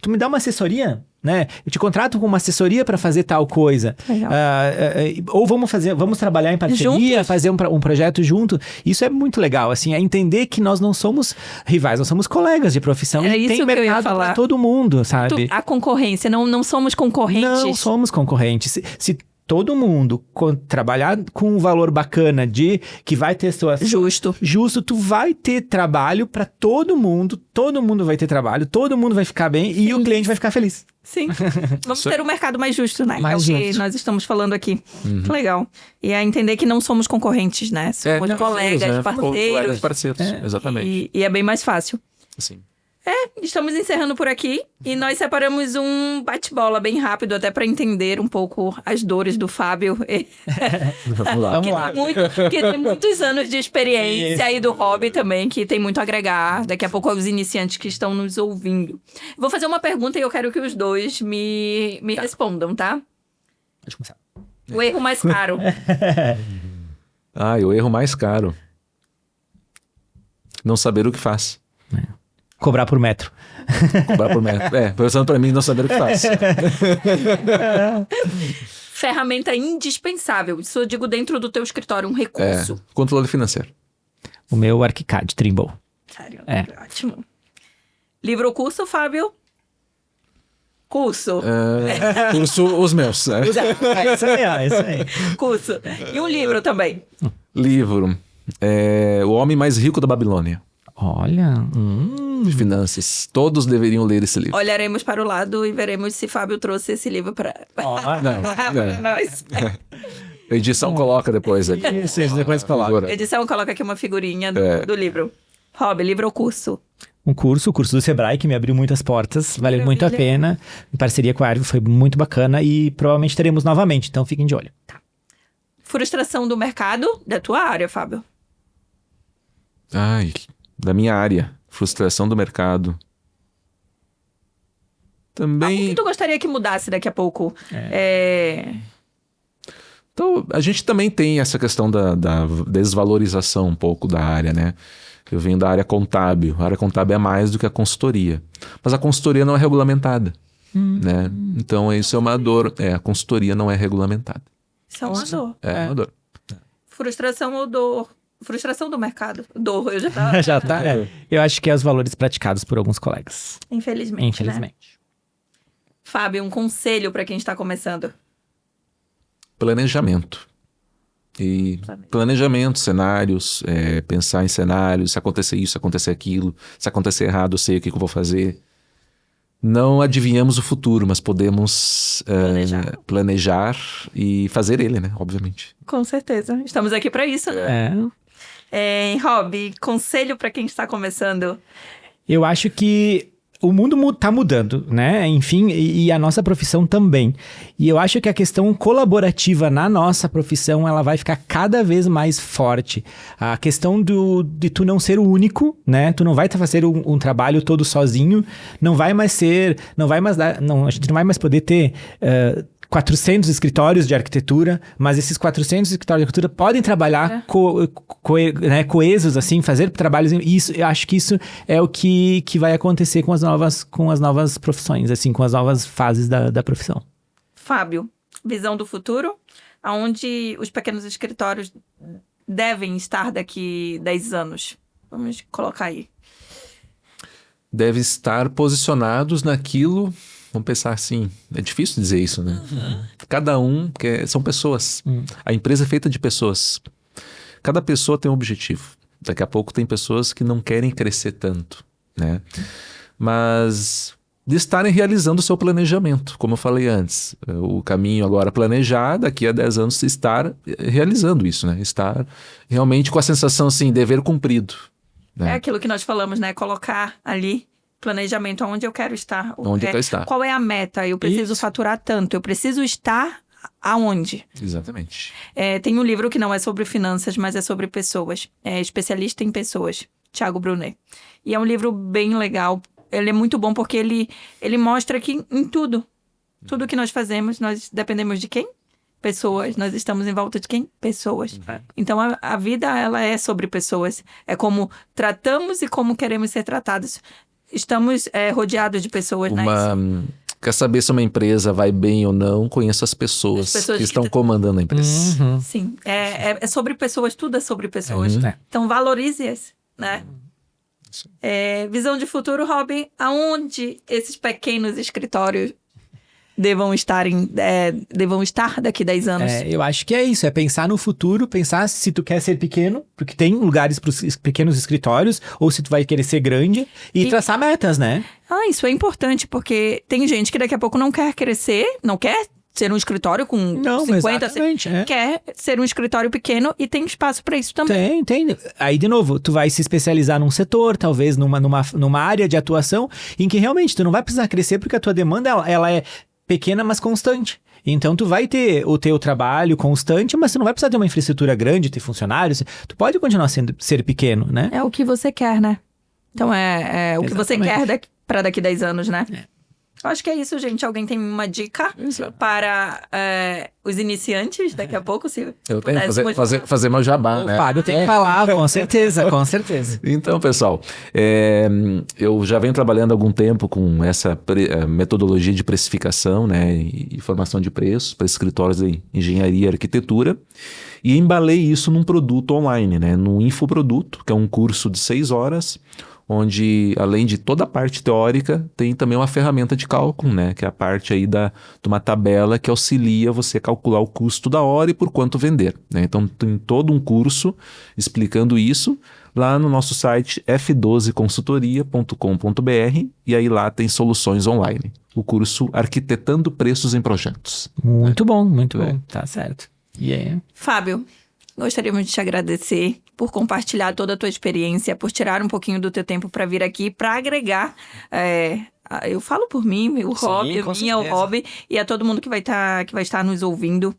me dá uma assessoria, né? Eu te contrato com uma assessoria para fazer tal coisa. Legal. Ou vamos trabalhar em parceria, Juntos? fazer um projeto junto. Isso é muito legal, assim, é entender que nós não somos rivais, nós somos colegas de profissão. Era E isso tem que eu ia mercado falar. para todo mundo, sabe? A concorrência, não somos concorrentes. Não somos concorrentes. Se todo mundo trabalhar com um valor bacana que vai ter justo, tu vai ter trabalho para todo mundo vai ter trabalho, todo mundo vai ficar bem e o cliente vai ficar feliz. Sim. Vamos ter um mercado mais justo, né? Mais é o que justo. nós estamos falando aqui. Que legal. E é entender que não somos concorrentes, né? Somos colegas, parceiros. Exatamente. E é bem mais fácil. Assim. Estamos encerrando por aqui e nós separamos um bate-bola bem rápido até para entender um pouco as dores do Fábio. Vamos lá. Vamos lá. Que tem muitos anos de experiência e do hobby também, que tem muito a agregar. Daqui a pouco aos iniciantes que estão nos ouvindo. Vou fazer uma pergunta e eu quero que os dois me respondam, tá? Pode começar. O erro mais caro. O erro mais caro. Não saber o que faz. Cobrar por metro. Cobrar por metro. Pensando pra mim, não saber o que faz. Ferramenta indispensável. Isso eu digo dentro do teu escritório, um recurso. Controle financeiro. O meu ArchiCAD, Trimble. Sério, É. ótimo. Livro ou curso, Fábio? Curso. Curso os meus. Isso aí. Curso. E um livro também. Livro. O Homem Mais Rico da Babilônia. Olha. De finanças. Todos deveriam ler esse livro. Olharemos para o lado e veremos se Fábio trouxe esse livro para nós. A edição coloca depois ali. Isso, depois coloca. Edição coloca aqui uma figurinha do livro. Hobby, livro ou curso? O curso do Sebrae, que me abriu muitas portas, valeu muito a pena. Em parceria com a Arve, foi muito bacana e provavelmente teremos novamente, então fiquem de olho. Frustração do mercado, da tua área, Fábio. Da minha área. Frustração do mercado. O Também... que tu gostaria que mudasse daqui a pouco? Então, a gente também tem essa questão da desvalorização um pouco da área, né? Eu venho da área contábil. A área contábil é mais do que a consultoria. Mas a consultoria não é regulamentada, né? Então, isso é uma dor. A consultoria não é regulamentada. Isso é uma dor. É uma dor. Frustração ou dor? Frustração do mercado. Dor, eu já tava... Já tá? Eu acho que é os valores praticados por alguns colegas. Infelizmente, né? Fábio, um conselho para quem está começando. Planejamento. E planejamento, cenários, pensar em cenários, se acontecer isso, se acontecer aquilo, se acontecer errado, eu sei o que eu vou fazer. Não adivinhamos o futuro, mas podemos planejar e fazer ele, né? Obviamente. Com certeza. Estamos aqui para isso, né? Hobby, conselho para quem está começando. Eu acho que o mundo tá mudando, né? Enfim, e a nossa profissão também. E eu acho que a questão colaborativa na nossa profissão, ela vai ficar cada vez mais forte. A questão de tu não ser o único, né? Tu não vai fazer um trabalho todo sozinho. A gente não vai mais poder ter 400 escritórios de arquitetura, mas esses 400 escritórios de arquitetura podem trabalhar coesos, assim, fazer trabalhos. Isso, eu acho que isso é o que vai acontecer com as novas profissões, assim, com as novas fases da profissão. Fábio, visão do futuro, aonde os pequenos escritórios devem estar daqui 10 anos? Vamos colocar aí. Devem estar posicionados naquilo... Vamos pensar assim, é difícil dizer isso, né? Cada um, porque são pessoas. A empresa é feita de pessoas. Cada pessoa tem um objetivo. Daqui a pouco tem pessoas que não querem crescer tanto, né? Mas de estarem realizando o seu planejamento, como eu falei antes. O caminho agora planejar, daqui a 10 anos estar realizando isso, né? Estar realmente com a sensação assim, dever cumprido. Né? É aquilo que nós falamos, né? Colocar ali planejamento, onde eu quero estar. Onde eu quero estar. Qual é a meta? Eu preciso faturar tanto. Eu preciso estar aonde? Exatamente. Tem um livro que não é sobre finanças, mas é sobre pessoas. É Especialista em Pessoas, Thiago Brunet. E é um livro bem legal. Ele é muito bom porque ele mostra que em tudo que nós fazemos, nós dependemos de quem? Pessoas. Nós estamos em volta de quem? Pessoas. É. Então, a vida, ela é sobre pessoas. É como tratamos e como queremos ser tratados. Estamos rodeados de pessoas, né? Quer saber se uma empresa vai bem ou não? Conheça as pessoas, As pessoas que estão que- comandando a empresa. Uhum. Sim, é sobre pessoas, tudo é sobre pessoas. Uhum. Então, valorize-as, né? Visão de futuro, Robin, aonde esses pequenos escritórios devam estar daqui 10 anos? Eu acho que é isso, é pensar no futuro, pensar se tu quer ser pequeno, porque tem lugares para os pequenos escritórios, ou se tu vai querer ser grande, e traçar metas, né? Isso é importante, porque tem gente que daqui a pouco não quer crescer, não quer ser um escritório com Não, 50, exatamente, quer ser um escritório pequeno e tem espaço para isso também. Tem. Aí, de novo, tu vai se especializar num setor, talvez numa área de atuação, em que realmente tu não vai precisar crescer, porque a tua demanda, ela é pequena, mas constante. Então, tu vai ter o teu trabalho constante, mas tu não vai precisar ter uma infraestrutura grande, ter funcionários. Tu pode continuar ser pequeno, né? É o que você quer, né? Então, é o que você Exatamente. quer para daqui 10 anos, né? Eu acho que é isso, gente. Alguém tem uma dica para os iniciantes daqui a pouco? Se Eu tenho que pudéssemos- fazer meu jabá, O né? Fábio tem que falar, com certeza, com certeza. Então, pessoal, eu já venho trabalhando há algum tempo com essa metodologia de precificação, né, e formação de preços para escritórios de engenharia e arquitetura, e embalei isso num produto online, né, num infoproduto, que é um curso de 6 horas, onde, além de toda a parte teórica, tem também uma ferramenta de cálculo, né, que é a parte aí de uma tabela que auxilia você a calcular o custo da hora e por quanto vender, né? Então, tem todo um curso explicando isso lá no nosso site f12consultoria.com.br, e aí lá tem soluções online. O curso Arquitetando Preços em Projetos. Muito bom, tá certo. Fábio, gostaríamos de te agradecer por compartilhar toda a tua experiência, por tirar um pouquinho do teu tempo para vir aqui, para agregar. Eu falo por mim, o Rob, com o certeza. Rob e a todo mundo que vai estar nos ouvindo.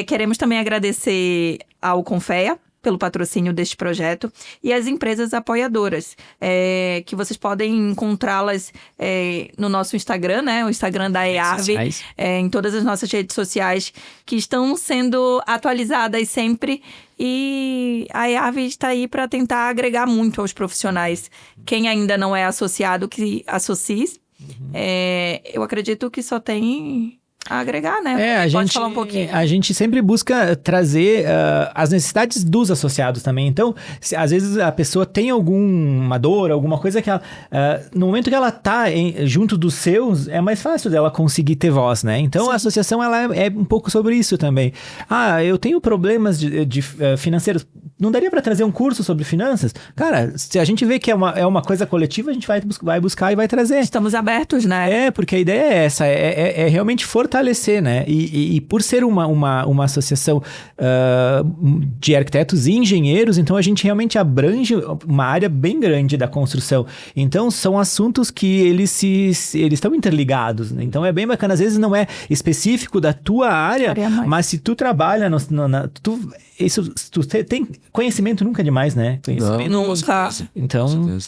Queremos também agradecer ao Confea pelo patrocínio deste projeto e as empresas apoiadoras, que vocês podem encontrá-las no nosso Instagram, né? O Instagram da EARV, em todas as nossas redes sociais, que estão sendo atualizadas sempre. E a EARV está aí para tentar agregar muito aos profissionais. Quem ainda não é associado, que associe. Eu acredito que só tem a agregar, né? Pode falar um pouquinho. A gente sempre busca trazer as necessidades dos associados também. Então, às vezes a pessoa tem alguma dor, alguma coisa que ela... no momento que ela está junto dos seus, é mais fácil dela conseguir ter voz, né? Então, Sim. a associação, ela é um pouco sobre isso também. Eu tenho problemas de financeiros. Não daria para trazer um curso sobre finanças? Cara, se a gente vê que é uma coisa coletiva, a gente vai buscar e vai trazer. Estamos abertos, né? Porque a ideia é essa, é realmente fortalecer, né? E por ser uma associação de arquitetos e engenheiros, então a gente realmente abrange uma área bem grande da construção. Então são assuntos que eles estão interligados, né? Então é bem bacana, às vezes não é específico da tua área, mas se tu trabalha, tu tem conhecimento nunca é demais, né? Conhecimento Nunca. Então,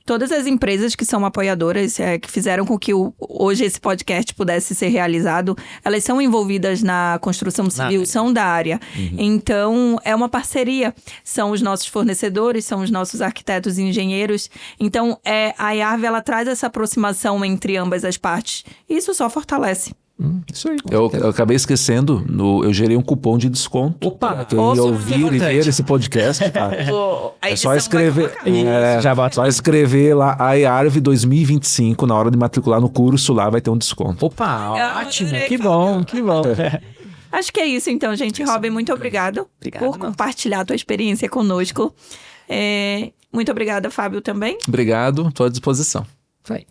todas as empresas que são apoiadoras, que fizeram com que hoje esse podcast pudesse ser realizado, elas são envolvidas na construção civil, são da área. Então, é uma parceria. São os nossos fornecedores, são os nossos arquitetos e engenheiros. Então, a EARV, ela traz essa aproximação entre ambas as partes. E isso só fortalece. Isso aí. Eu acabei esquecendo, eu gerei um cupom de desconto. Opa! Quem ouvir e ver esse podcast, tá? É só escrever. Só escrever lá AEARV 2025 na hora de matricular no curso, lá vai ter um desconto. Opa, ótimo, que bom. Acho que é isso então, gente. Robin, muito obrigado por compartilhar a tua experiência conosco. Muito obrigada, Fábio, também. Obrigado, estou à disposição. Isso aí.